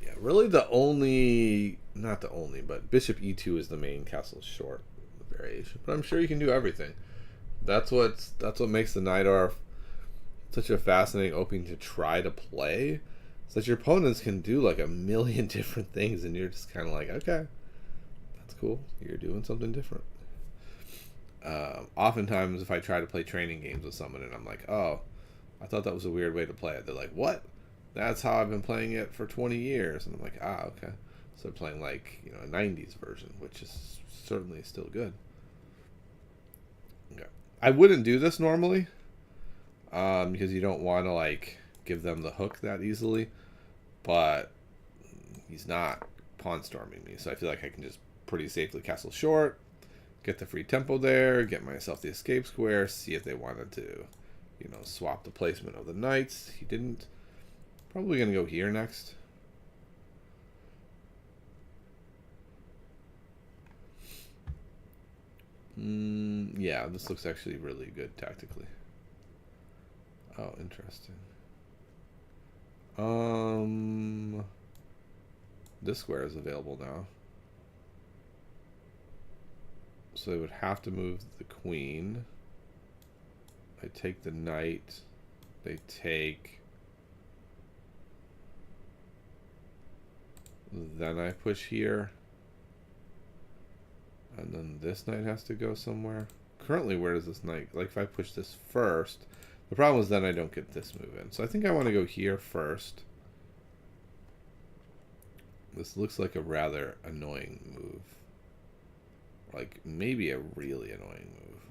Yeah, really not the only, but Bishop E2 is the main castle short variation. But I'm sure you can do everything. That's what makes the Najdorf such a fascinating opening to try to play. So that your opponents can do like a million different things, and you're just kind of like, okay, that's cool. You're doing something different. Oftentimes, if I try to play training games with someone and I'm like, oh, I thought that was a weird way to play it, they're like, what? That's how I've been playing it for 20 years. And I'm like, okay. So they're playing like, a 90s version, which is certainly still good. Okay. I wouldn't do this normally because you don't want to like give them the hook that easily. But he's not pawn storming me, so I feel like I can just pretty safely castle short, get the free tempo there, get myself the escape square, see if they wanted to, swap the placement of the knights. He didn't. Probably going to go here next. Yeah, this looks actually really good tactically. Oh, interesting. This square is available now. So they would have to move the queen. I take the knight. They take. Then I push here. And then this knight has to go somewhere. Currently, where does this knight... Like, if I push this first... The problem is then I don't get this move in. So I think I want to go here first. This looks like a rather annoying move. Like, maybe a really annoying move.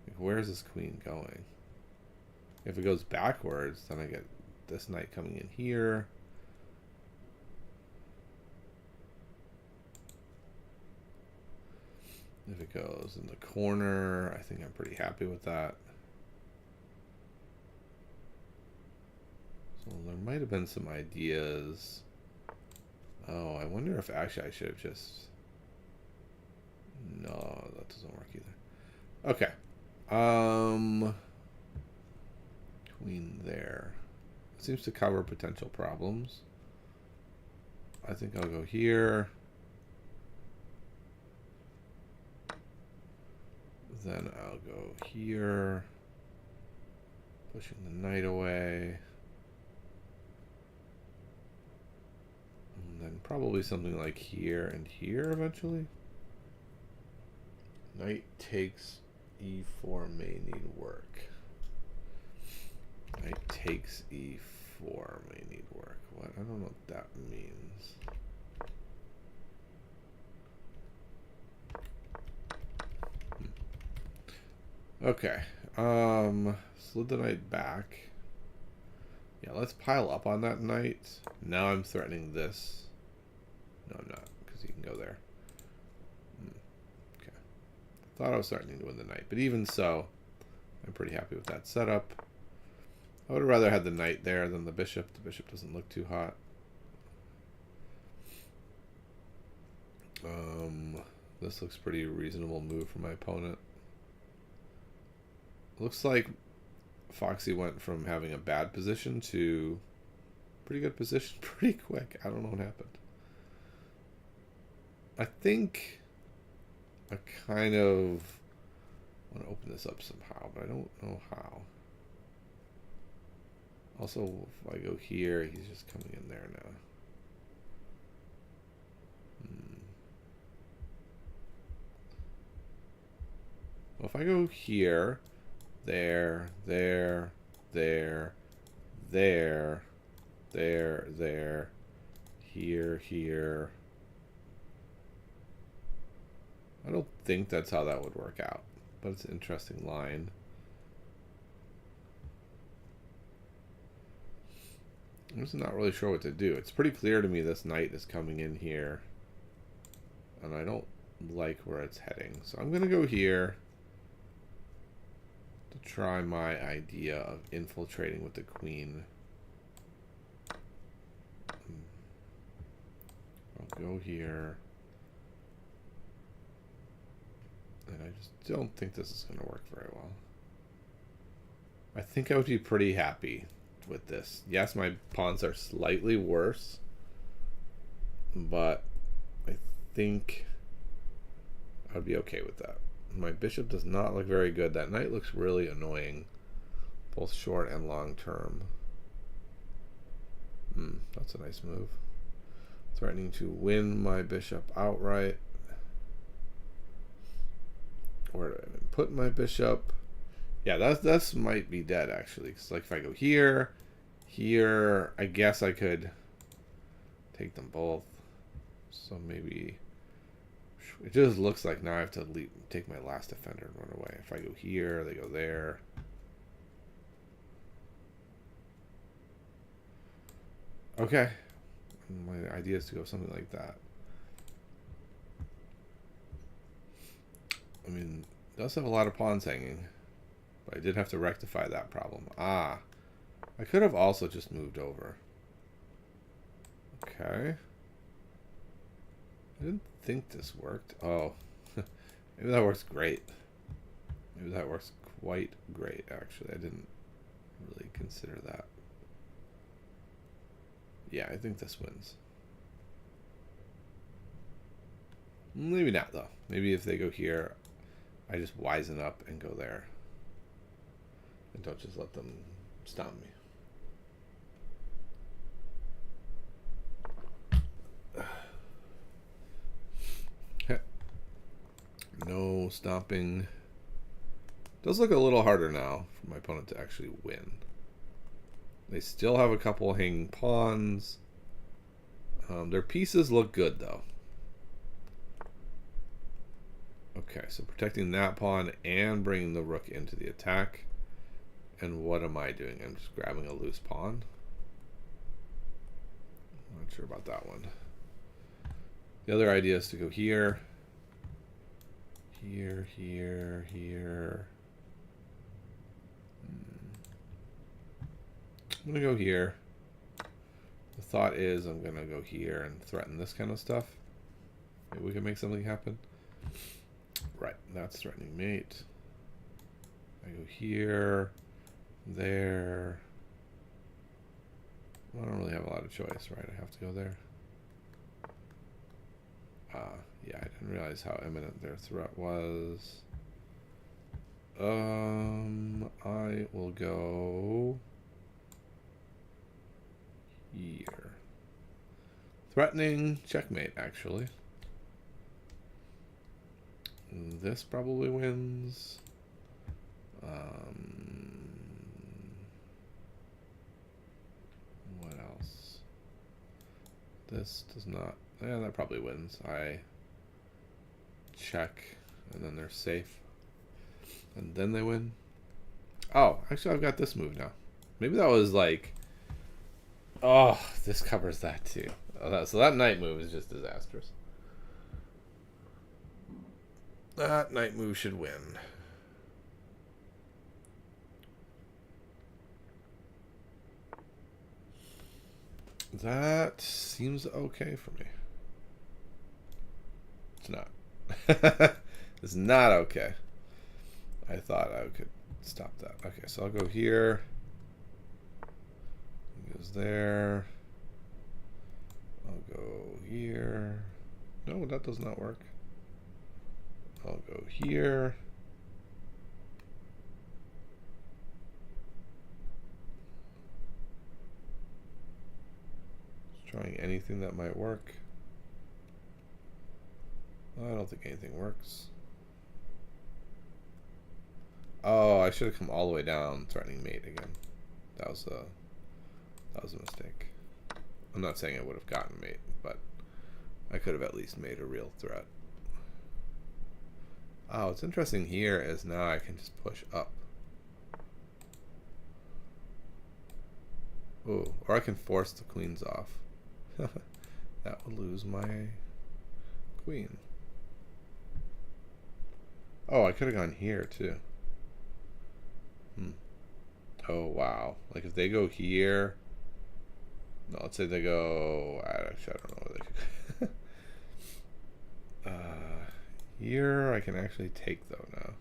Like, where is this queen going? If it goes backwards, then I get this knight coming in here. If it goes in the corner, I think I'm pretty happy with that. So there might have been some ideas. Oh, I wonder if actually I should have just... No, that doesn't work either. Okay. Queen there. It seems to cover potential problems. I think I'll go here. Then I'll go here. Pushing the knight away. And then probably something like here and here eventually. Knight takes e4 may need work. Knight takes e4 may need work. What? I don't know what that means. Okay. Slid the knight back. Yeah, let's pile up on that knight. Now I'm threatening this. No, I'm not, because he can go there. Okay. Thought I was threatening to win the knight, but even so, I'm pretty happy with that setup. I would have rather had the knight there than the bishop. The bishop doesn't look too hot. This looks pretty reasonable move for my opponent. Looks like Foxy went from having a bad position to pretty good position pretty quick. I don't know what happened. I think I kind of want to open this up somehow, but I don't know how. Also, if I go here, he's just coming in there now. Well, if I go here, there, there, there, there, here, here. I don't think that's how that would work out, but it's an interesting line. I'm just not really sure what to do. It's pretty clear to me this knight is coming in here, and I don't like where it's heading. So I'm going to go here to try my idea of infiltrating with the queen. I'll go here. And I just don't think this is going to work very well. I think I would be pretty happy with this. Yes, my pawns are slightly worse, but I think I would be okay with that. My bishop does not look very good. That knight looks really annoying, both short and long term. That's a nice move. Threatening to win my bishop outright. Where do I even put my bishop? Yeah, that's might be dead actually. Cause like if I go here, here, I guess I could take them both. So maybe it just looks like now I have to take my last defender and run away. If I go here, they go there. Okay, my idea is to go something like that. I mean, it does have a lot of pawns hanging, but I did have to rectify that problem. I could have also just moved over. Okay. I didn't think this worked. Oh, maybe that works great. Maybe that works quite great, actually. I didn't really consider that. Yeah, I think this wins. Maybe not, though. Maybe if they go here, I just wisen up and go there. And don't just let them stomp me. No stomping. Does look a little harder now for my opponent to actually win. They still have a couple hanging pawns. Their pieces look good, though. Okay, so protecting that pawn and bringing the rook into the attack. And what am I doing? I'm just grabbing a loose pawn. Not sure about that one. The other idea is to go here. Here, here, here. I'm going to go here. The thought is I'm going to go here and threaten this kind of stuff. Maybe we can make something happen. Right, that's threatening mate. I go here, there. Well, I don't really have a lot of choice, right? I have to go there. Yeah, I didn't realize how imminent their threat was. I will go here. Threatening checkmate, actually. This probably wins. What else? This does not. Yeah, that probably wins. I check, and then they're safe. And then they win. Oh, actually, I've got this move now. Maybe that was like... Oh, this covers that too. So that knight move is just disastrous. That knight move should win. That seems okay for me. It's not. It's not okay. I thought I could stop that. Okay, so I'll go here. It goes there. I'll go here. No, that does not work. I'll go here. Trying anything that might work. I don't think anything works. Oh, I should have come all the way down threatening mate again. That was a mistake. I'm not saying I would have gotten mate, but I could have at least made a real threat. Oh, what's interesting here is now I can just push up. Oh, or I can force the queens off. That would lose my queen. Oh, I could have gone here too. Oh, wow. Like if they go here. No, let's say they go. Actually, I don't know where they could. Here I can actually take though now.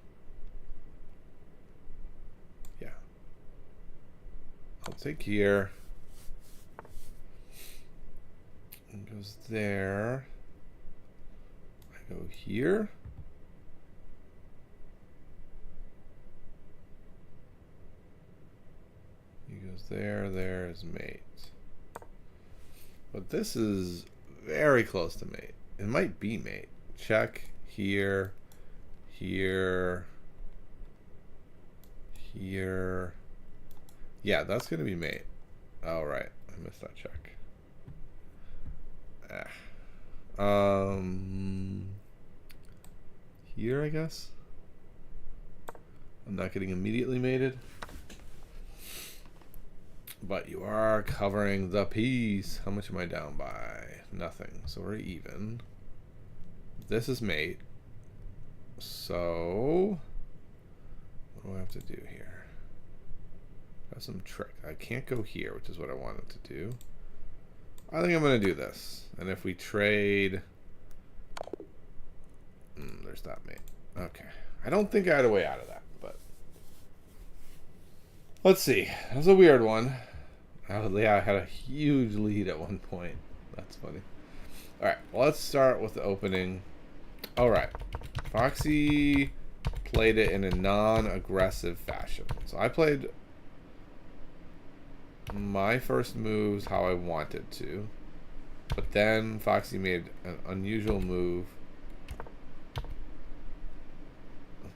Yeah. I'll take here. It goes there. I go here. He goes there. There is mate. But this is very close to mate. It might be mate. Check here, here, here. Yeah, that's gonna be mate. Oh, right. I missed that check. Here, I guess. I'm not getting immediately mated. But you are covering the piece. How much am I down by? Nothing. So we're even. This is mate. So what do I have to do here? Have some trick. I can't go here, which is what I wanted to do. I think I'm going to do this. And if we trade... there's that mate. Okay. I don't think I had a way out of that, but... Let's see. That was a weird one. Yeah, I had a huge lead at one point. That's funny. Alright, well, let's start with the opening. Alright. Foxy played it in a non-aggressive fashion. So I played my first moves how I wanted to. But then Foxy made an unusual move.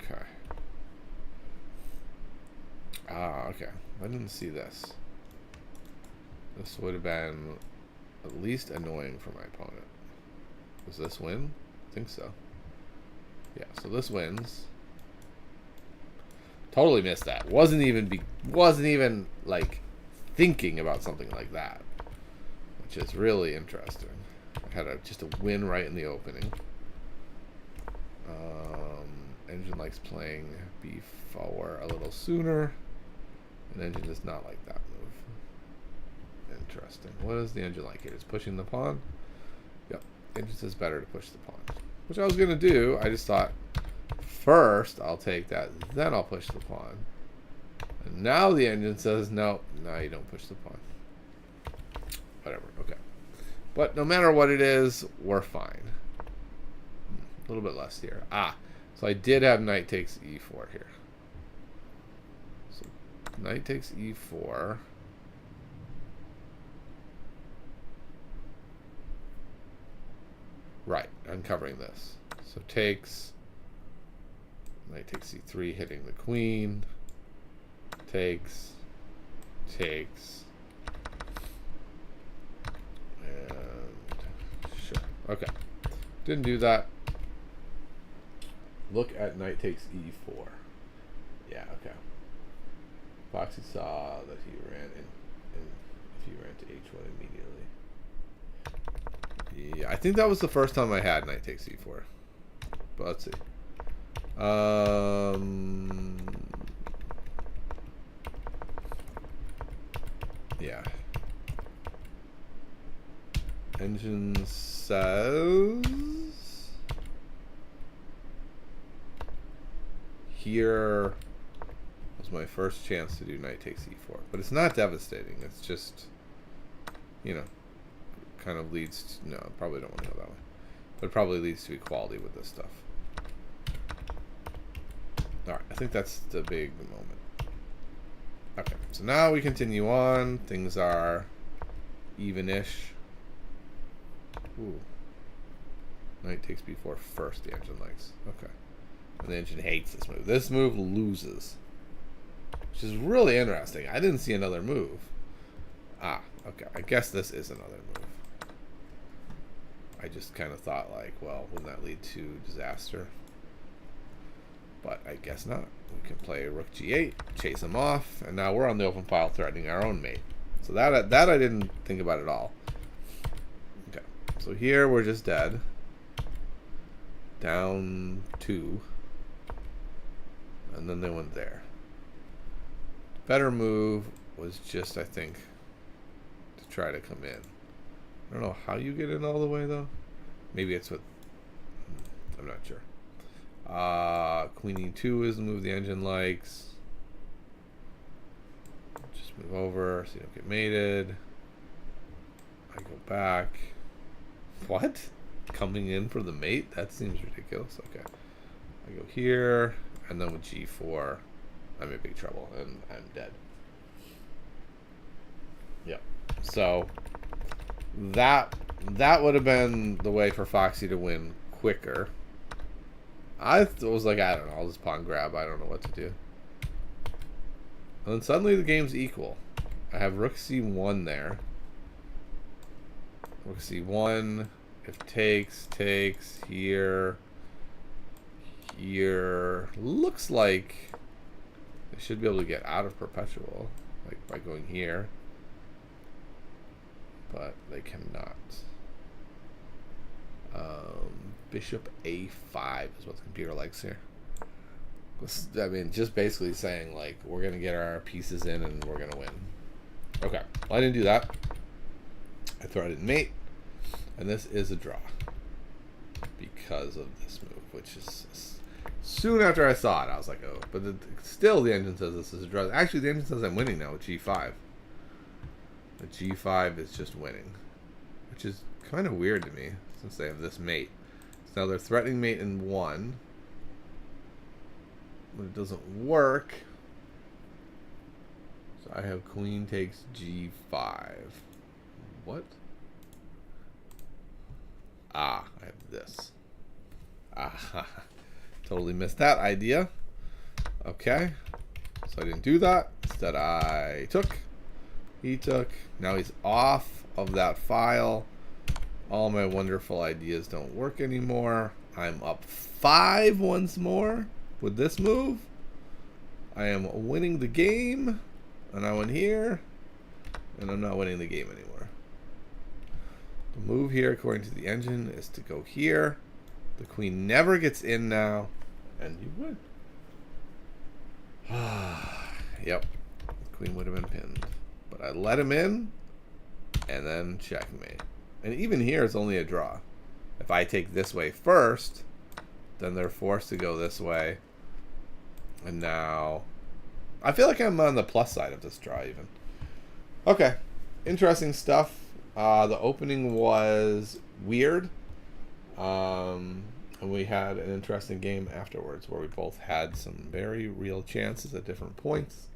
Okay. Ah, okay. I didn't see this. This would have been at least annoying for my opponent. Does this win? I think so. Yeah, so this wins. Totally missed that. Wasn't even like thinking about something like that, which is really interesting. I had just a win right in the opening. Engine likes playing b4 a little sooner. And Engine does not like that move. Interesting. What does the Engine like here? It's pushing the pawn? Yep. Engine says better to push the pawn. Which I was going to do. I just thought, first I'll take that, then I'll push the pawn. And now the Engine says, no, you don't push the pawn. Whatever, okay. But no matter what it is, we're fine. A little bit less here. So I did have knight takes e4 here. So knight takes e4. Right, I'm covering this. So takes, knight takes c3, hitting the queen. Takes. And sure. Okay. Didn't do that. Look at knight takes e4. Yeah, okay. Foxy saw that he ran in if he ran to h1 immediately. Yeah, I think that was the first time I had knight takes e4. But let's see. Yeah. Engine says here was my first chance to do knight takes e4, but it's not devastating. It's just, you know, kind of leads to, no, probably don't want to go that way, but it probably leads to equality with this stuff. All right, I think that's the big moment. Okay, so now we continue on. Things are even-ish. Ooh. Knight takes b4 first, the engine likes. Okay. And the engine hates this move. This move loses. Which is really interesting. I didn't see another move. Ah, okay. I guess this is another move. I just kind of thought like, well, wouldn't that lead to disaster? But I guess not. We can play rook g8, chase him off, and now we're on the open file threatening our own mate. So that I didn't think about at all. Okay. So here we're just dead. Down 2. And then they went there. Better move was just, I think, to try to come in. I don't know how you get in all the way, though. Maybe it's with... I'm not sure. Queen e2 is the move the engine likes. Just move over so you don't get mated. I go back. What? Coming in for the mate? That seems ridiculous. Okay. I go here, and then with g4, I'm in big trouble, and I'm dead. Yep. So that would have been the way for Foxy to win quicker. I was like, I don't know, I'll just pawn grab. I don't know what to do. And then suddenly the game's equal. I have rook c1 there. Rook c1. If takes here. Here. Looks like they should be able to get out of perpetual, like by going here. But they cannot. Bishop a5 is what the computer likes here. I mean, just basically saying like we're gonna get our pieces in and we're gonna win. Okay, well, I didn't do that. I threatened mate, and this is a draw because of this move, which is soon after I saw it, I was like, oh, but still the engine says this is a draw. Actually, the engine says I'm winning now with g5. The g5 is just winning, which is kind of weird to me since they have this mate. So now they're threatening mate in 1, but it doesn't work. So I have queen takes g5. What? Ah, I have this. Ah, totally missed that idea. Okay, so I didn't do that. Instead I took. He took. Now he's off of that file. All my wonderful ideas don't work anymore. I'm up 5 once more with this move. I am winning the game. And I went here. And I'm not winning the game anymore. The move here, according to the engine, is to go here. The queen never gets in now. And you win. Yep. The queen would have been pinned. But I let him in. And then checkmate. And even here, it's only a draw. If I take this way first, then they're forced to go this way. And now, I feel like I'm on the plus side of this draw even. Okay, interesting stuff. The opening was weird. And we had an interesting game afterwards where we both had some very real chances at different points.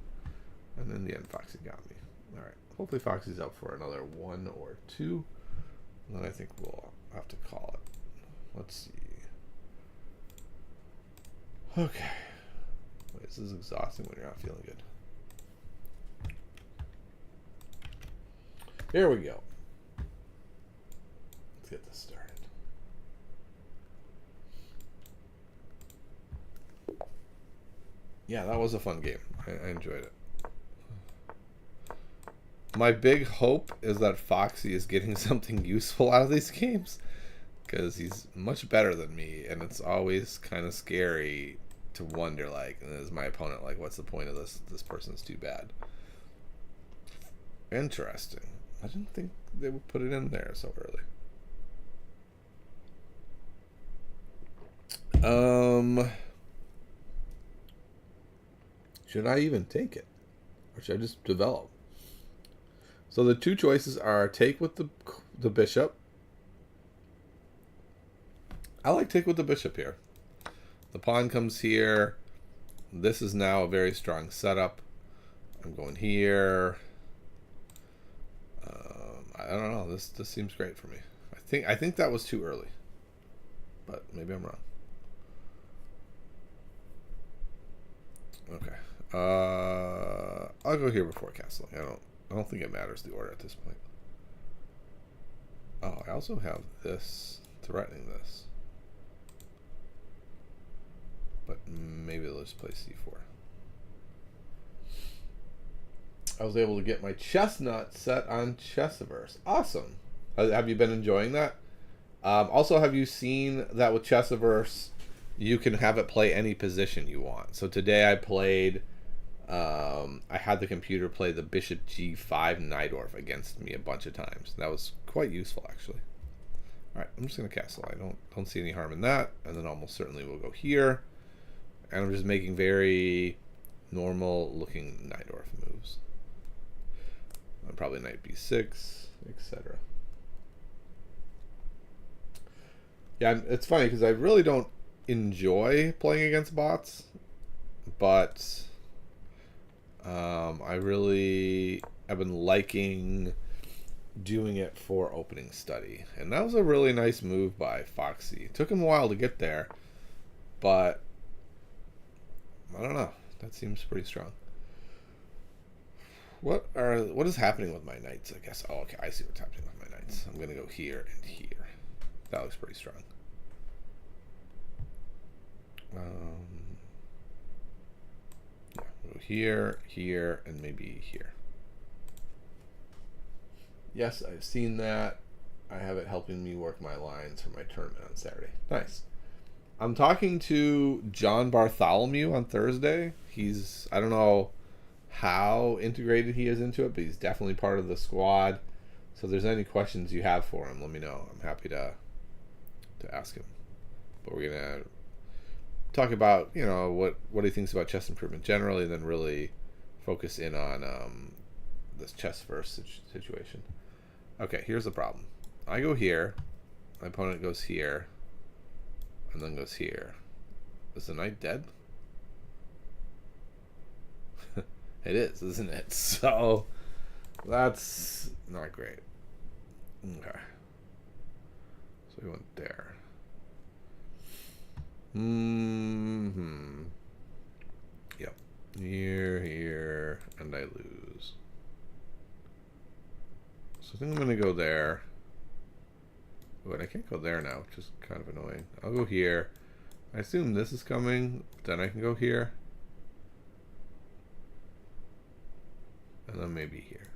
And in the end, Foxy got me. All right, hopefully Foxy's up for another 1 or 2. And then I think we'll have to call it. Let's see. Okay. Wait, this is exhausting when you're not feeling good. Here we go. Let's get this started. Yeah, that was a fun game. I enjoyed it. My big hope is that Foxy is getting something useful out of these games, because he's much better than me, and it's always kind of scary to wonder, like, is my opponent like, what's the point of this? This person's too bad. Interesting. I didn't think they would put it in there so early. Should I even take it, or should I just develop? So the two choices are take with the bishop. I like take with the bishop here. The pawn comes here. This is now a very strong setup. I'm going here. I don't know. This seems great for me. I think that was too early, but maybe I'm wrong. Okay. I'll go here before castling. I don't think it matters the order at this point. Oh, I also have this threatening this. But maybe they'll just play c4. I was able to get my chestnut set on Chessiverse. Awesome. Have you been enjoying that? Also, have you seen that with Chessiverse, you can have it play any position you want? So today I played, I had the computer play the bishop g5 Najdorf against me a bunch of times. That was quite useful, actually. All right, I'm just going to castle. I don't see any harm in that. And then almost certainly we'll go here. And I'm just making very normal looking Najdorf moves. Probably knight b6, etc. Yeah, it's funny because I really don't enjoy playing against bots, but I really have been liking doing it for opening study. And that was a really nice move by Foxy. It took him a while to get there, but I don't know. That seems pretty strong. What is happening with my knights, I guess? Oh, okay, I see what's happening with my knights. I'm going to go here and here. That looks pretty strong. Yeah, we'll go here, here, and maybe here. Yes, I've seen that. I have it helping me work my lines for my tournament on Saturday. Nice. I'm talking to John Bartholomew on Thursday. I don't know how integrated he is into it, but he's definitely part of the squad. So if there's any questions you have for him, let me know. I'm happy to ask him. But we're gonna talk about what he thinks about chess improvement generally, and then really focus in on this Chessiverse situation. Okay, here's the problem. I go here, my opponent goes here, and then goes here. Is the knight dead? It is, isn't it? So that's not great. Okay. So we went there. Yep. Here, and I lose. So I think I'm gonna go there. But I can't go there now, which is kind of annoying. I'll go here. I assume this is coming, then I can go here. And then maybe here.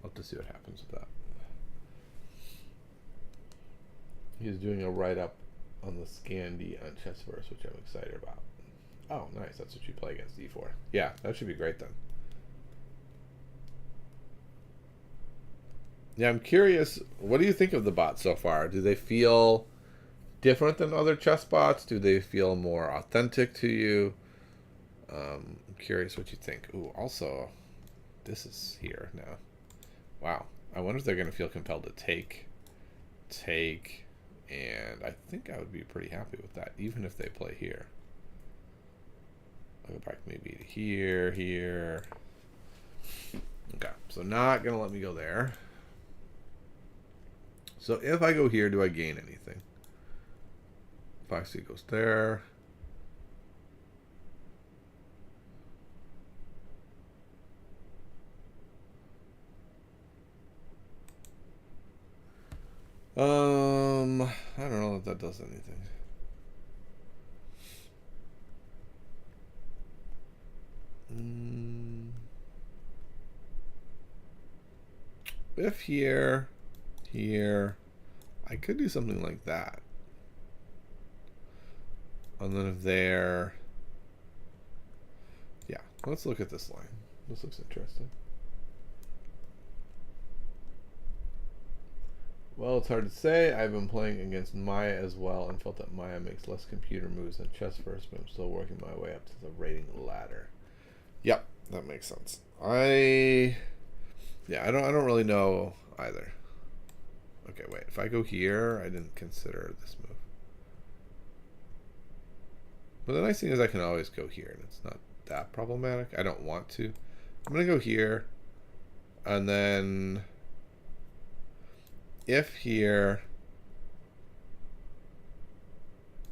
I'll have to see what happens with that. He's doing a write-up on the Scandi on Chessiverse, which I'm excited about. Oh, nice. That's what you play against d4. Yeah, that should be great then. Yeah, I'm curious. What do you think of the bots so far? Do they feel different than other chess bots? Do they feel more authentic to you? I'm curious what you think. Ooh, also, this is here now. Wow. I wonder if they're going to feel compelled to take, and I think I would be pretty happy with that, even if they play here. I'll go back maybe to here. Okay, so not going to let me go there. So if I go here, do I gain anything? Foxy goes there. I don't know if that does anything. If here, I could do something like that. And then if there, yeah, let's look at this line. This looks interesting. Well, it's hard to say. I've been playing against Maya as well and felt that Maya makes less computer moves than Chessiverse, but I'm still working my way up to the rating ladder. Yep, that makes sense. I don't really know either. Okay, wait. If I go here, I didn't consider this move. But the nice thing is I can always go here, and it's not that problematic. I don't want to. I'm going to go here, and then if here,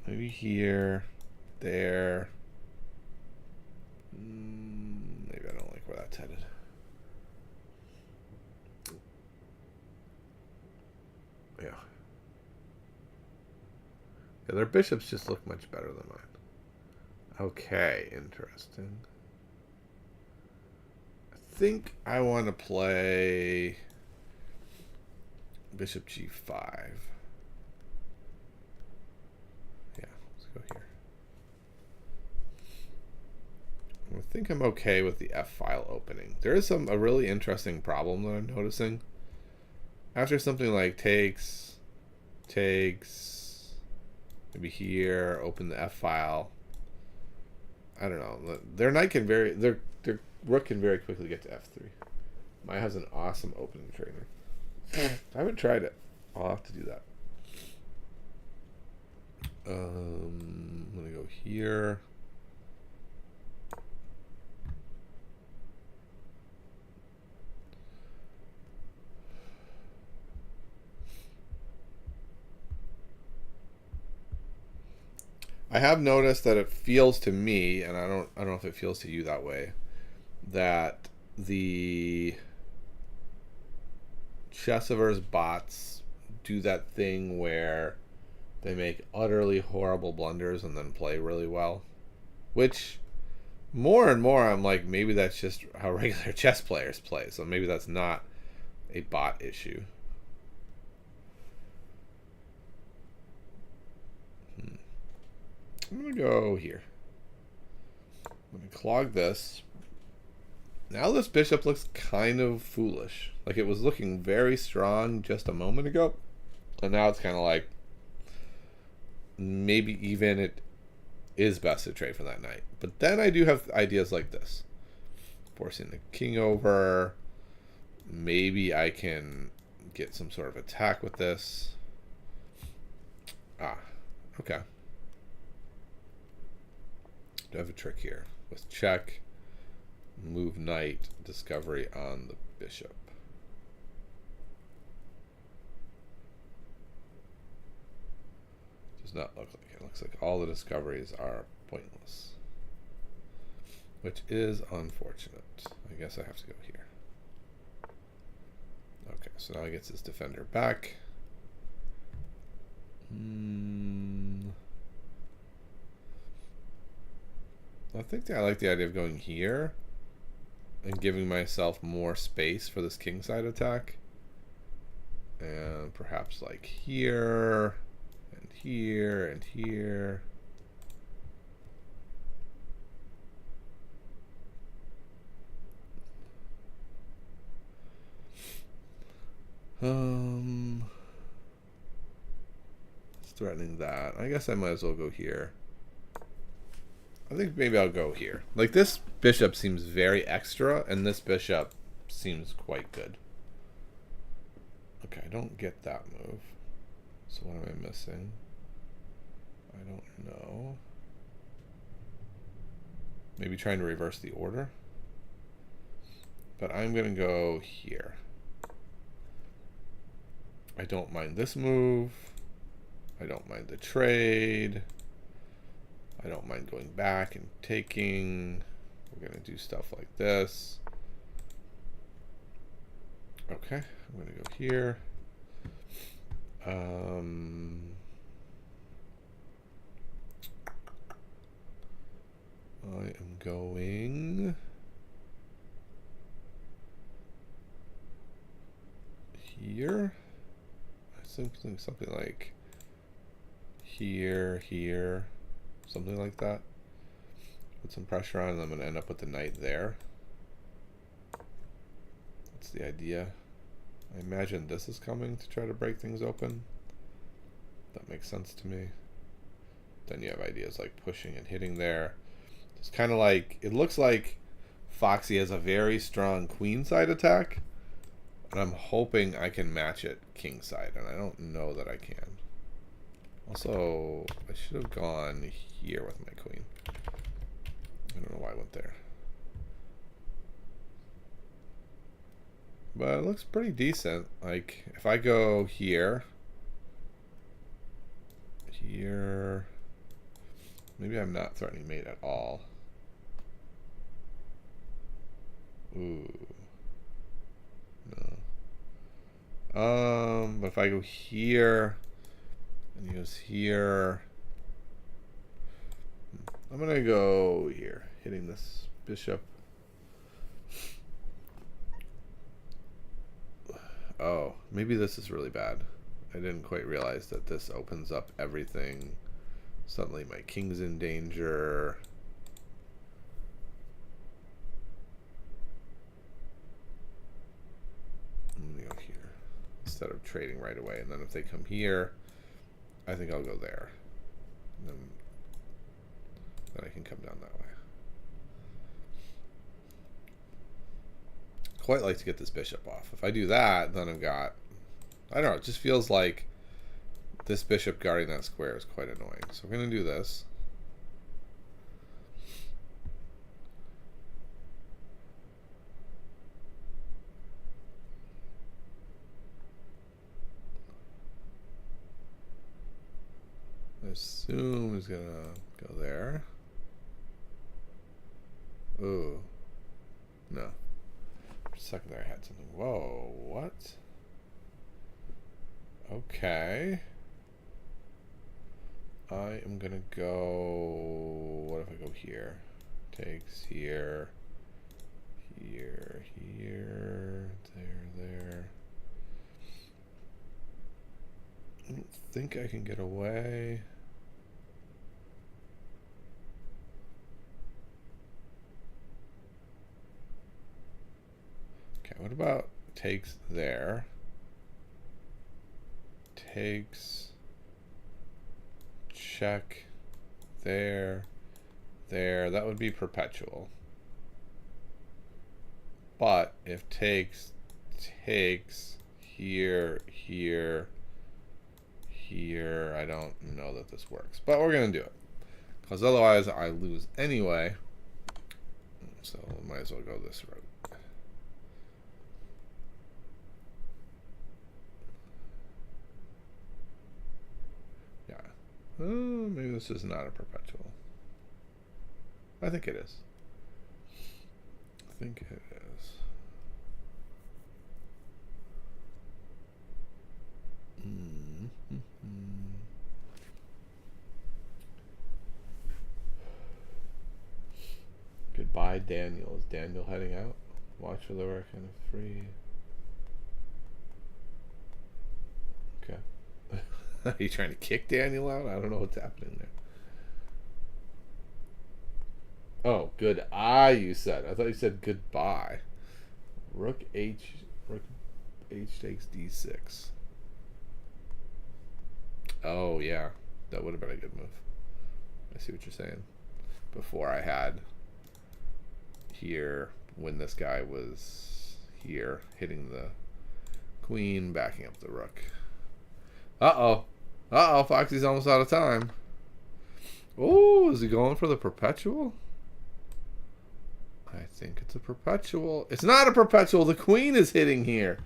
maybe here, there. Maybe I don't like where that's headed. Yeah. Yeah, their bishops just look much better than mine. Okay, interesting. I think I want to play bishop g5. Yeah, let's go here. I think I'm okay with the F file opening. There is a really interesting problem that I'm noticing. After something like takes, maybe here, open the F file. I don't know. Their knight can their rook can very quickly get to F3. Mine has an awesome opening trainer. I haven't tried it. I'll have to do that. I'm gonna go here. I have noticed that it feels to me, and I don't know if it feels to you that way, that the Chessivers bots do that thing where they make utterly horrible blunders and then play really well. Which, more and more, I'm like, maybe that's just how regular chess players play. So maybe that's not a bot issue. I'm going to go here. I'm going to clog this. Now this bishop looks kind of foolish. Like it was looking very strong just a moment ago. And now it's kind of like, maybe even it is best to trade for that knight. But then I do have ideas like this. Forcing the king over. Maybe I can get some sort of attack with this. Ah, okay. Do have a trick here with check, move knight, discovery on the bishop. Does not look like it. Looks like all the discoveries are pointless, which is unfortunate. I guess I have to go here. Okay, so now he gets his defender back. I think I like the idea of going here and giving myself more space for this kingside attack. And perhaps like here and here and here. It's threatening that. I guess I might as well go here. I think maybe I'll go here. Like this bishop seems very extra, and this bishop seems quite good. Okay, I don't get that move. So what am I missing? I don't know. Maybe trying to reverse the order. But I'm going to go here. I don't mind this move. I don't mind the trade. I don't mind going back and taking. We're going to do stuff like this. Okay, I'm going to go here. I am going here. I think something like here, here. Something like that. Put some pressure on, and I'm going to end up with the knight there. That's the idea. I imagine this is coming to try to break things open. That makes sense to me. Then you have ideas like pushing and hitting there. It's kind of like, it looks like Foxy has a very strong queenside attack, and I'm hoping I can match it kingside, and I don't know that I can. Also, I should have gone here with my queen. I don't know why I went there. but it looks pretty decent. Like, if I go here, maybe I'm not threatening mate at all. Ooh. No. But if I go here and he goes here, I'm gonna go here, hitting this bishop. Oh, maybe this is really bad. I didn't quite realize that this opens up everything. Suddenly my king's in danger. I'm gonna go here instead of trading right away. And then if they come here, I think I'll go there. And then I can come down that way. Quite like to get this bishop off. If I do that, then I've got, I don't know, it just feels like this bishop guarding that square is quite annoying. So we're going to do this. I assume he's going to go there. Ooh. No. For a second there I had something. Whoa, what? Okay. I am gonna go, what if I go here? Takes here, here, there. I don't think I can get away. Okay, what about takes there? Takes, check, there, that would be perpetual. But if takes here, I don't know that this works. But we're going to do it. Because otherwise I lose anyway. So might as well go this route. Oh, maybe this is not a perpetual. I think it is. I think it is. Goodbye, Daniel. Is Daniel heading out? Watch for the reckon of 3. Okay. Are you trying to kick Daniel out? I don't know what's happening there. Oh, good eye, you said. I thought you said goodbye. Rook H takes D6. Oh, yeah. That would have been a good move. I see what you're saying. Before I had here, when this guy was here, hitting the queen, backing up the rook. Uh-oh. Uh-oh, Foxy's almost out of time. Oh, is he going for the perpetual? I think it's a perpetual. It's not a perpetual. The queen is hitting here.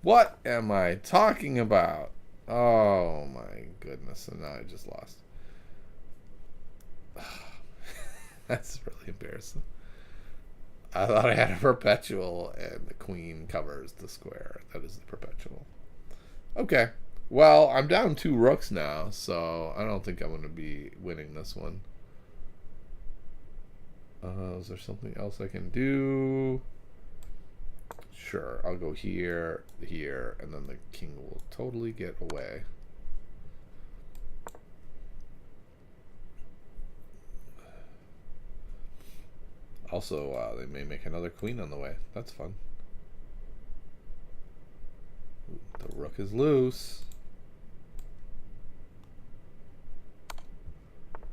What am I talking about? Oh, my goodness. And now I just lost. That's really embarrassing. I thought I had a perpetual, and the queen covers the square. That is the perpetual. Okay. Well, I'm down 2 rooks now, so I don't think I'm going to be winning this one. Is there something else I can do? Sure, I'll go here, and then the king will totally get away. Also, they may make another queen on the way. That's fun. Ooh, the rook is loose.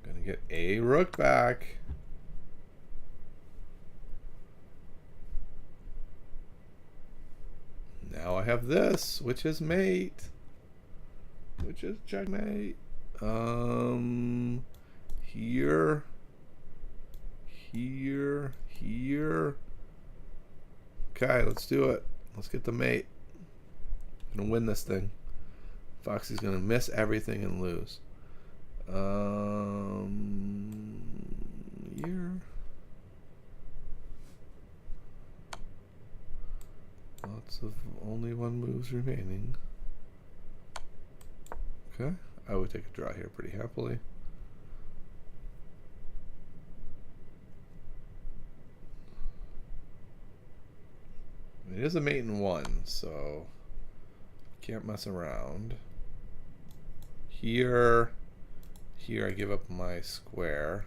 Gonna get a rook back. Now I have this, which is mate. Which is checkmate. Here. Okay, let's do it. Let's get the mate. Gonna win this thing. Foxy's gonna miss everything and lose. Here. Lots of only one moves remaining. Okay, I would take a draw here pretty happily. It is a mate in one, so can't mess around. Here I give up my square.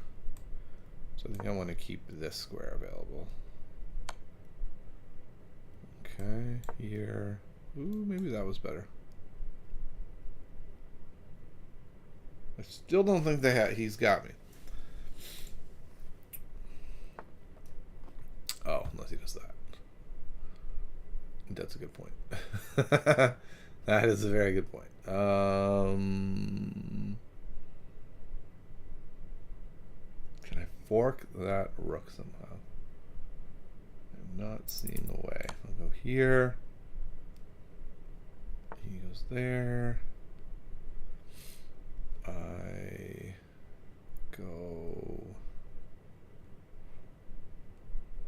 So I think I want to keep this square available. Okay, here. Ooh, maybe that was better. I still don't think he's got me. Oh, unless he does that. That's a good point. That is a very good point. Can I fork that rook somehow? I'm not seeing a way. I'll go here. He goes there. I go.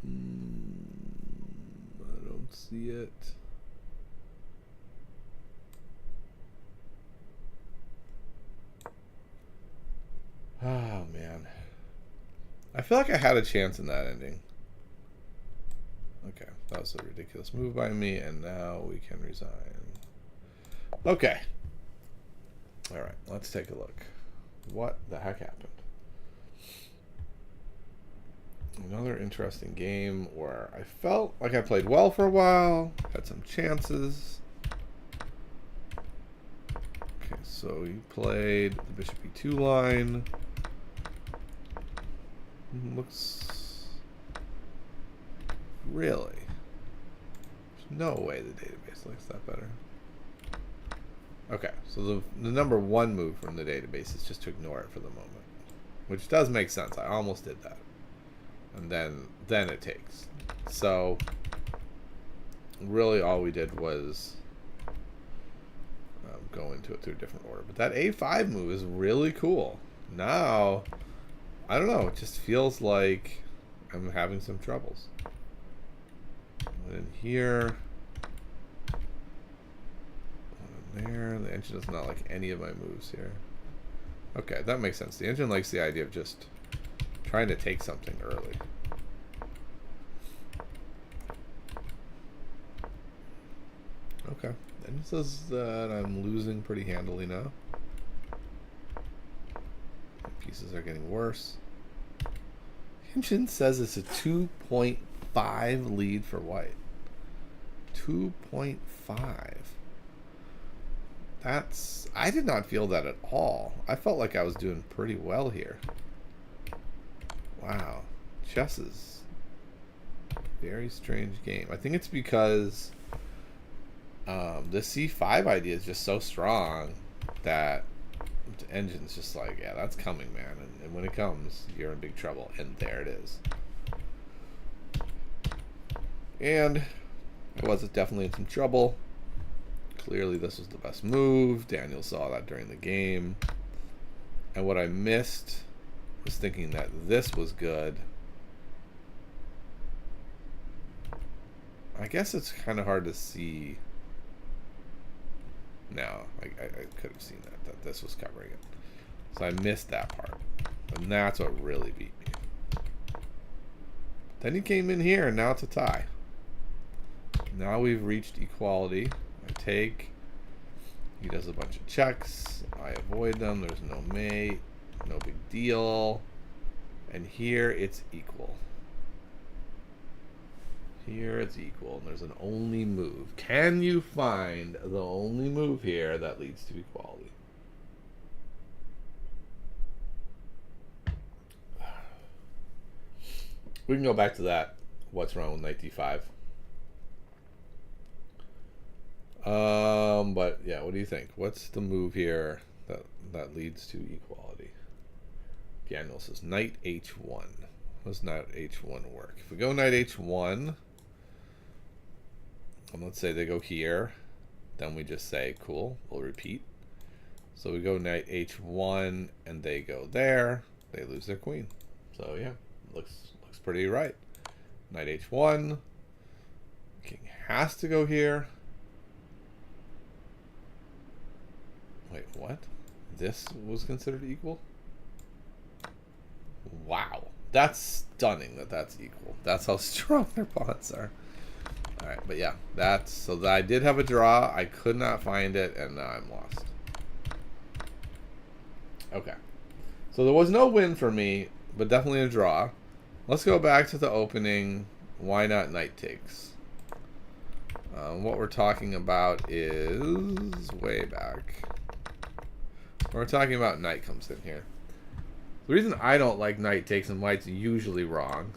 I don't see it. Oh man, I feel like I had a chance in that ending. Okay, that was a ridiculous move by me, and now we can resign. Okay. All right, let's take a look. What the heck happened? Another interesting game where I felt like I played well for a while, had some chances. Okay, so you played the bishop e2 line. Looks really. There's no way the database likes that better. Okay, so the number one move from the database is just to ignore it for the moment, which does make sense. I almost did that, and then it takes. So really, all we did was go into it through a different order. But that a5 move is really cool. Now, I don't know. It just feels like I'm having some troubles. And then here. There, the engine does not like any of my moves here. Okay, that makes sense. The engine likes the idea of just trying to take something early. Okay, then it says that I'm losing pretty handily now. My pieces are getting worse. The engine says it's a 2.5 lead for white. 2.5. I did not feel that at all. I felt like I was doing pretty well here. Wow. Chess is a very strange game. I think it's because the c5 idea is just so strong that the engine's just like, yeah, that's coming, man. And when it comes, you're in big trouble. And there it is. And I was definitely in some trouble. Clearly this was the best move. Daniel saw that during the game. And what I missed was thinking that this was good. I guess it's kind of hard to see now. I could have seen that this was covering it. So I missed that part. And that's what really beat me. Then he came in here and now it's a tie. Now we've reached equality. I take. He does a bunch of checks. I avoid them. There's no mate. No big deal. And here it's equal. Here it's equal. And there's an only move. Can you find the only move here that leads to equality? We can go back to that. What's wrong with knight d5? But yeah, what do you think? What's the move here that leads to equality? Daniel says knight h1. How does knight h1 work? If we go knight h1, And let's say they go here. Then we just say, cool, we'll repeat. So we go knight h1, and they go there. They lose their queen. So yeah, looks pretty right. Knight h1. King has to go here. Wait, what? This was considered equal? Wow. That's stunning that that's equal. That's how strong their pawns are. Alright, but yeah, that's... So I did have a draw. I could not find it, and now I'm lost. Okay. So there was no win for me, but definitely a draw. Let's go back to the opening. Why not knight takes? What we're talking about is way back. We're talking about knight comes in here. The reason I don't like knight takes and white's usually wrong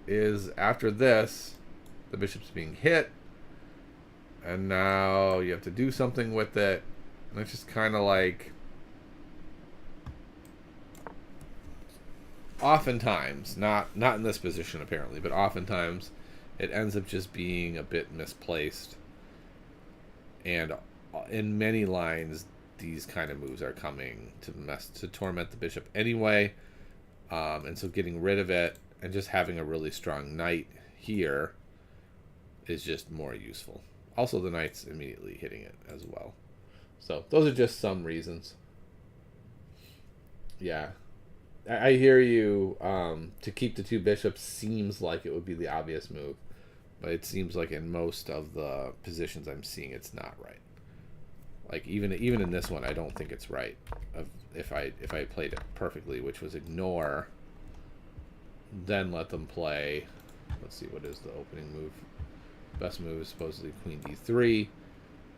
is after this, the bishop's being hit, and now you have to do something with it, and it's just kind of like... Oftentimes, not in this position apparently, but oftentimes it ends up just being a bit misplaced. And in many lines, these kind of moves are coming to torment the bishop anyway. And so getting rid of it and just having a really strong knight here is just more useful. Also, the knight's immediately hitting it as well. So those are just some reasons. Yeah. I hear you. To keep the two bishops seems like it would be the obvious move, but it seems like in most of the positions I'm seeing, it's not right. Like even in this one, I don't think it's right. If I played it perfectly, which was ignore, then let them play. Let's see, what is the opening move? Best move is supposedly queen d3,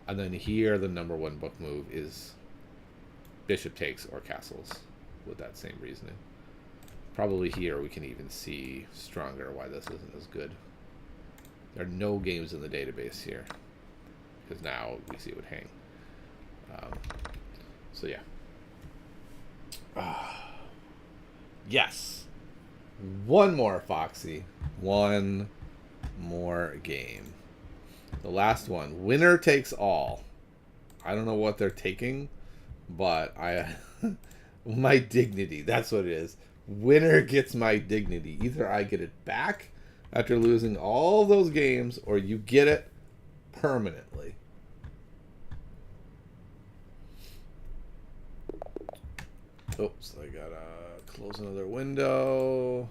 and then here the #1 book move is bishop takes or castles. With that same reasoning. Probably here we can even see stronger why this isn't as good. There are no games in the database here, because now we see it would hang. So yeah. Yes. One more, Foxy. One more game. The last one. Winner takes all. I don't know what they're taking, but my dignity, that's what it is. Winner gets my dignity. Either I get it back after losing all those games, or you get it permanently. Oops, I gotta close another window.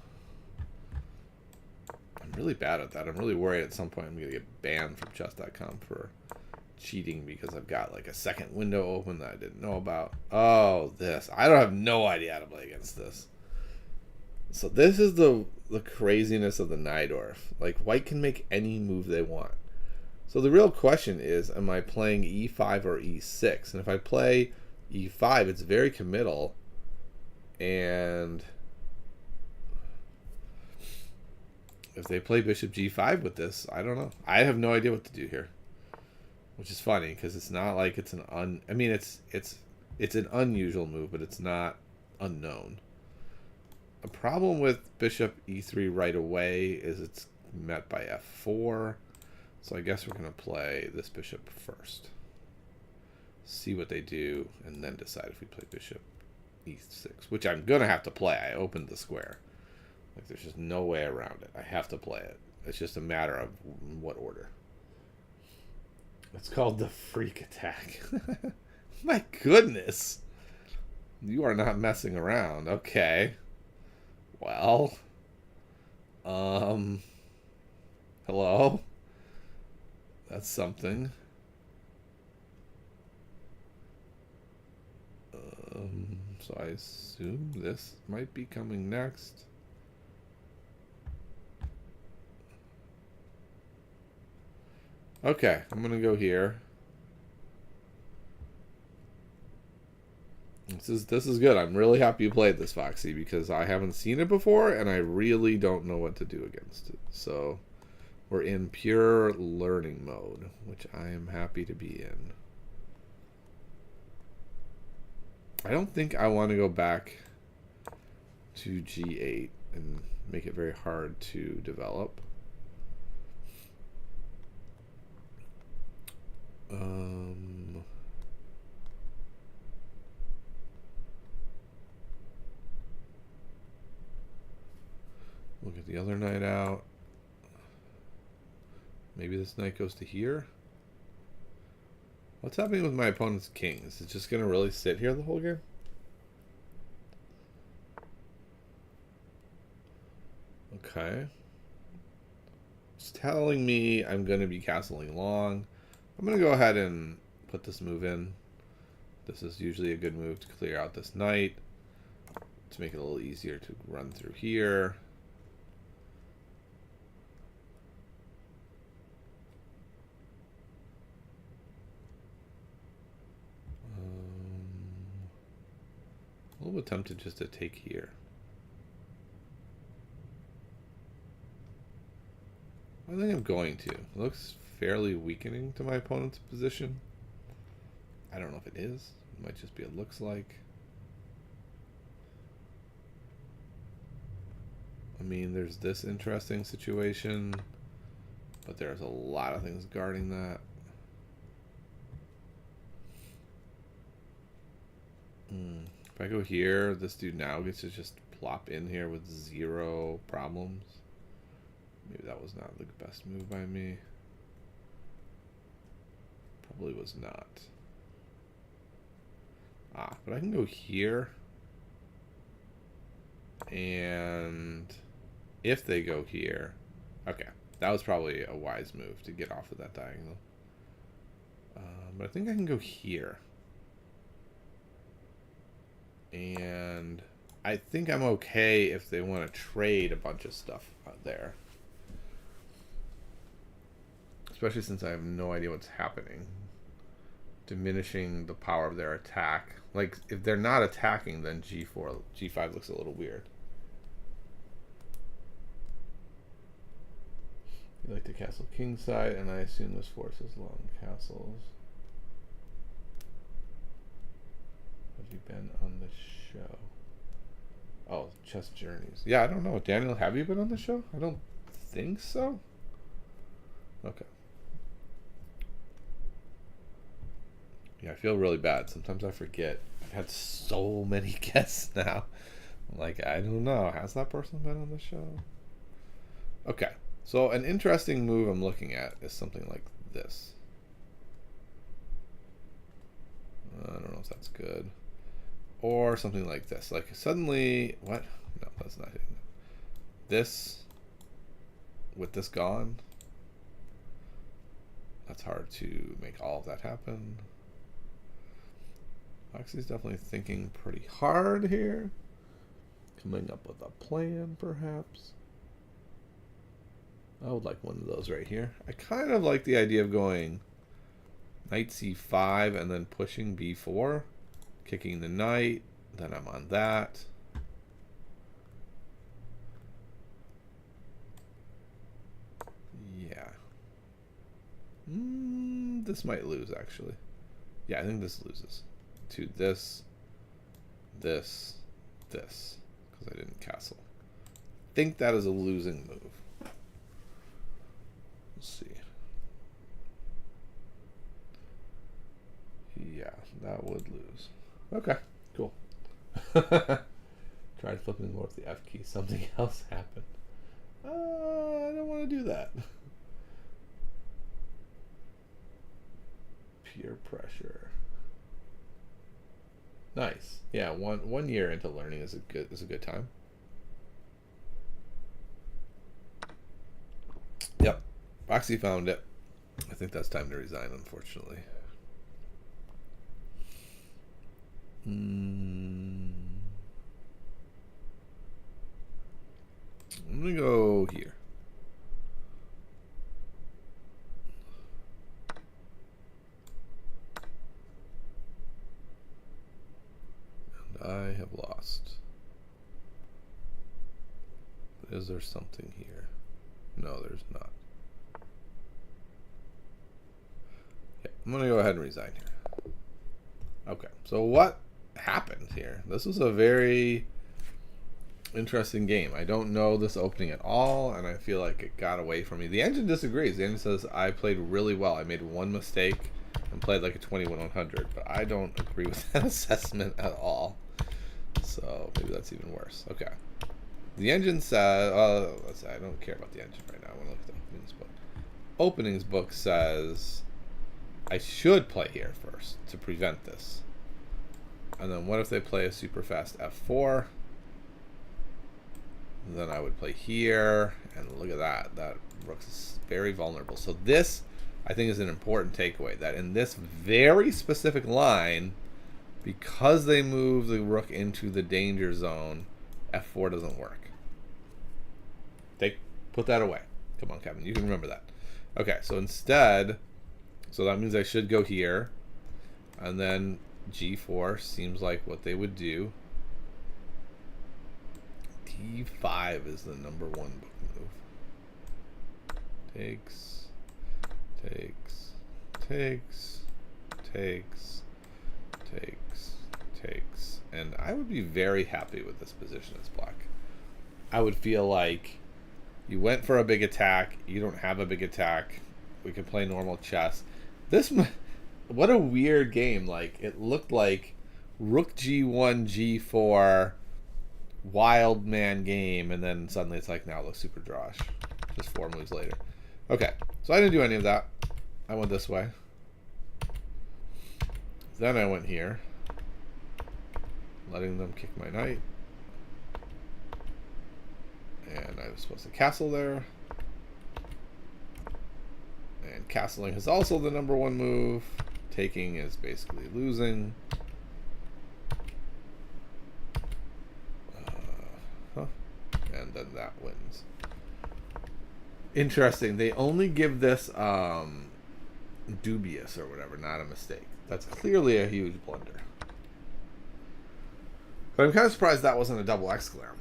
I'm really bad at that. I'm really worried at some point I'm gonna get banned from chess.com for cheating because I've got like a second window open that I didn't know about. Oh, this. I don't have no idea how to play against this. So this is the craziness of the Najdorf. Like, white can make any move they want. So the real question is, am I playing e5 or e6? And if I play e5, it's very committal. And if they play bishop g5 with this, I don't know. I have no idea what to do here. Which is funny, because it's not like it's an I mean, it's an unusual move, but it's not unknown. A problem with bishop e3 right away is it's met by f4. So I guess we're going to play this bishop first. See what they do, and then decide if we play bishop e6, which I'm going to have to play. I opened the square. Like, there's just no way around it. I have to play it. It's just a matter of what order. It's called the freak attack. My goodness. You are not messing around. Okay. Well. Hello? That's something. So I assume this might be coming next. Okay, I'm gonna go here. This is good. I'm really happy you played this, Foxy, because I haven't seen it before and I really don't know what to do against it. So we're in pure learning mode, which I am happy to be in. I don't think I want to go back to g8 and make it very hard to develop. the other knight out. Maybe this knight goes to here. What's happening with my opponent's king? Is it just going to really sit here the whole game? Okay. It's telling me I'm going to be castling long. I'm going to go ahead and put this move in. This is usually a good move to clear out this knight, to make it a little easier to run through here. A little bit tempted just to take here. I think I'm going to. It looks fairly weakening to my opponent's position. I don't know if it is. It might just be it looks like. I mean, there's this interesting situation, but there's a lot of things guarding that. If I go here, this dude now gets to just plop in here with 0 problems. Maybe that was not the best move by me. Probably was not. But I can go here. And if they go here... Okay, that was probably a wise move to get off of that diagonal. But I think I can go here. And I think I'm okay if they want to trade a bunch of stuff out there. Especially since I have no idea what's happening. Diminishing the power of their attack. Like, if they're not attacking, then G4, G5 looks a little weird. You like to castle kingside, and I assume this forces long castles. Have you been on the show? Oh, Chess Journeys. Yeah, I don't know. Daniel, have you been on the show? I don't think so. Okay. Yeah, I feel really bad. Sometimes I forget. I've had so many guests now. I'm like, I don't know. Has that person been on the show? Okay. So an interesting move I'm looking at is something like this. I don't know if that's good. Or something like this. Like suddenly, what? No, that's not hitting it. This, with this gone, that's hard to make all of that happen. Foxy's definitely thinking pretty hard here. Coming up with a plan, perhaps. I would like one of those right here. I kind of like the idea of going knight c5 and then pushing b4. Kicking the knight. Then I'm on that. Yeah. This might lose, actually. Yeah, I think this loses. To this, this, this, because I didn't castle. I think that is a losing move. Let's see. Yeah, that would lose. Okay, cool. Tried flipping more with the F key. Something else happened. I don't want to do that. Peer pressure. Nice. Yeah, one year into learning is a good time. Yep. Foxy found it. I think that's time to resign, unfortunately. I'm gonna go here. I have lost. Is there something here? No, there's not. Yeah, I'm gonna go ahead and resign here. Okay, so what happened here? This was a very interesting game. I don't know this opening at all, and I feel like it got away from me. The engine disagrees. The engine says I played really well. I made one mistake and played like a 2100, but I don't agree with that assessment at all. So maybe that's even worse. Okay. The engine says, let's see, I don't care about the engine right now. I want to look at the openings book. Openings book says I should play here first to prevent this. And then what if they play a super fast f4? Then I would play here, and look at that. That rook is very vulnerable. So this, I think, is an important takeaway, that in this very specific line, because they move the rook into the danger zone, f4 doesn't work. Put that away. Come on, Kevin. You can remember that. Okay, so instead, so that means I should go here, and then g4 seems like what they would do. d5 is the number one book move. Takes, takes, takes, takes, takes, takes. And I would be very happy with this position as black. I would feel like you went for a big attack. You don't have a big attack. We could play normal chess. This, what a weird game. Like, it looked like rook g1, g4, wild man game, and then suddenly it's like, now it looks super drawish. Just 4 moves later. Okay, so I didn't do any of that. I went this way. Then I went here, letting them kick my knight. And I was supposed to castle there. And castling is also the number one move. Taking is basically losing. And then that wins. Interesting. They only give this dubious or whatever, not a mistake. That's clearly a huge blunder. But I'm kind of surprised that wasn't a double exclam.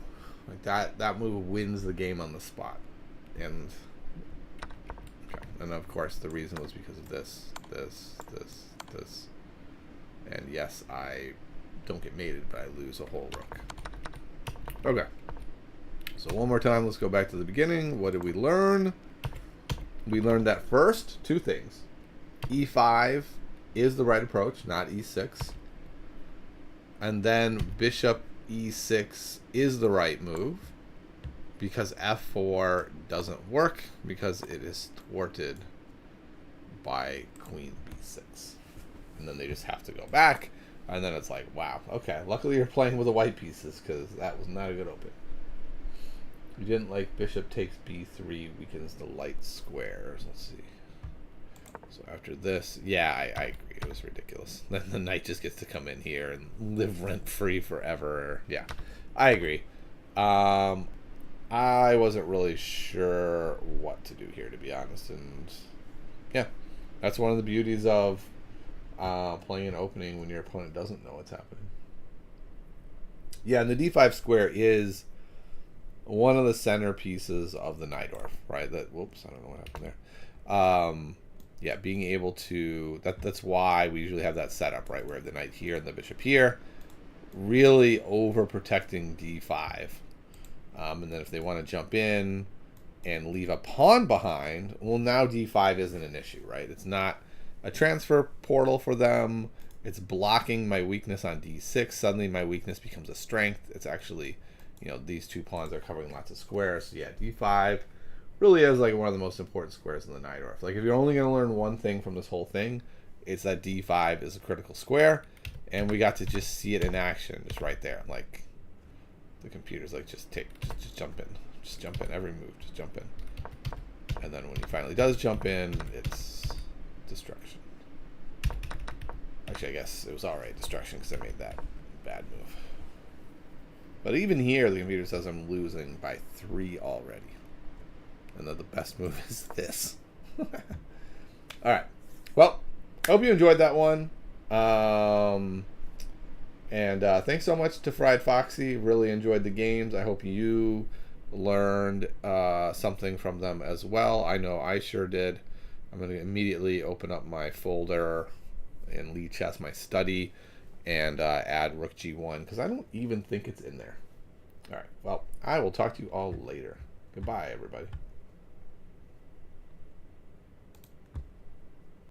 Like that move wins the game on the spot. And okay. And of course the reason was because of this. And yes, I don't get mated, but I lose a whole rook. Okay. So one more time, let's go back to the beginning. What did we learn? We learned that first, 2 things. e5 is the right approach, not e6. And then bishop e6 is the right move, because f4 doesn't work because it is thwarted by queen b6. And then they just have to go back, and then it's like, wow, okay, luckily you're playing with the white pieces, because that was not a good open. You didn't like bishop takes b3 weakens the light squares. Let's see. So after this, yeah, I agree. It was ridiculous. Then the knight just gets to come in here and live rent-free forever. Yeah, I agree. I wasn't really sure what to do here, to be honest. And yeah, that's one of the beauties of playing an opening when your opponent doesn't know what's happening. Yeah, and the d5 square is one of the centerpieces of the Najdorf, right? That, whoops, I don't know what happened there. Yeah, being able to, that's why we usually have that setup, right? Where the knight here and the bishop here, really overprotecting d5. And then if they want to jump in and leave a pawn behind, well, now d5 isn't an issue, right? It's not a transfer portal for them. It's blocking my weakness on d6. Suddenly my weakness becomes a strength. It's actually, you know, these 2 pawns are covering lots of squares. So yeah, d5 really is like one of the most important squares in the Najdorf. Like, if you're only going to learn one thing from this whole thing, it's that d5 is a critical square, and we got to just see it in action, just right there. Like, the computer's like, just jump in, just jump in every move, just jump in. And then when he finally does jump in, it's destruction. Actually, I guess it was alright destruction because I made that bad move. But even here, the computer says I'm losing by 3 already. And then the best move is this. Alright. Well, hope you enjoyed that one. And thanks so much to Fried Foxy. Really enjoyed the games. I hope you learned something from them as well. I know I sure did. I'm going to immediately open up my folder in Lee Chess, my study, and add rook g1, because I don't even think it's in there. All right. Well, I will talk to you all later. Goodbye, everybody.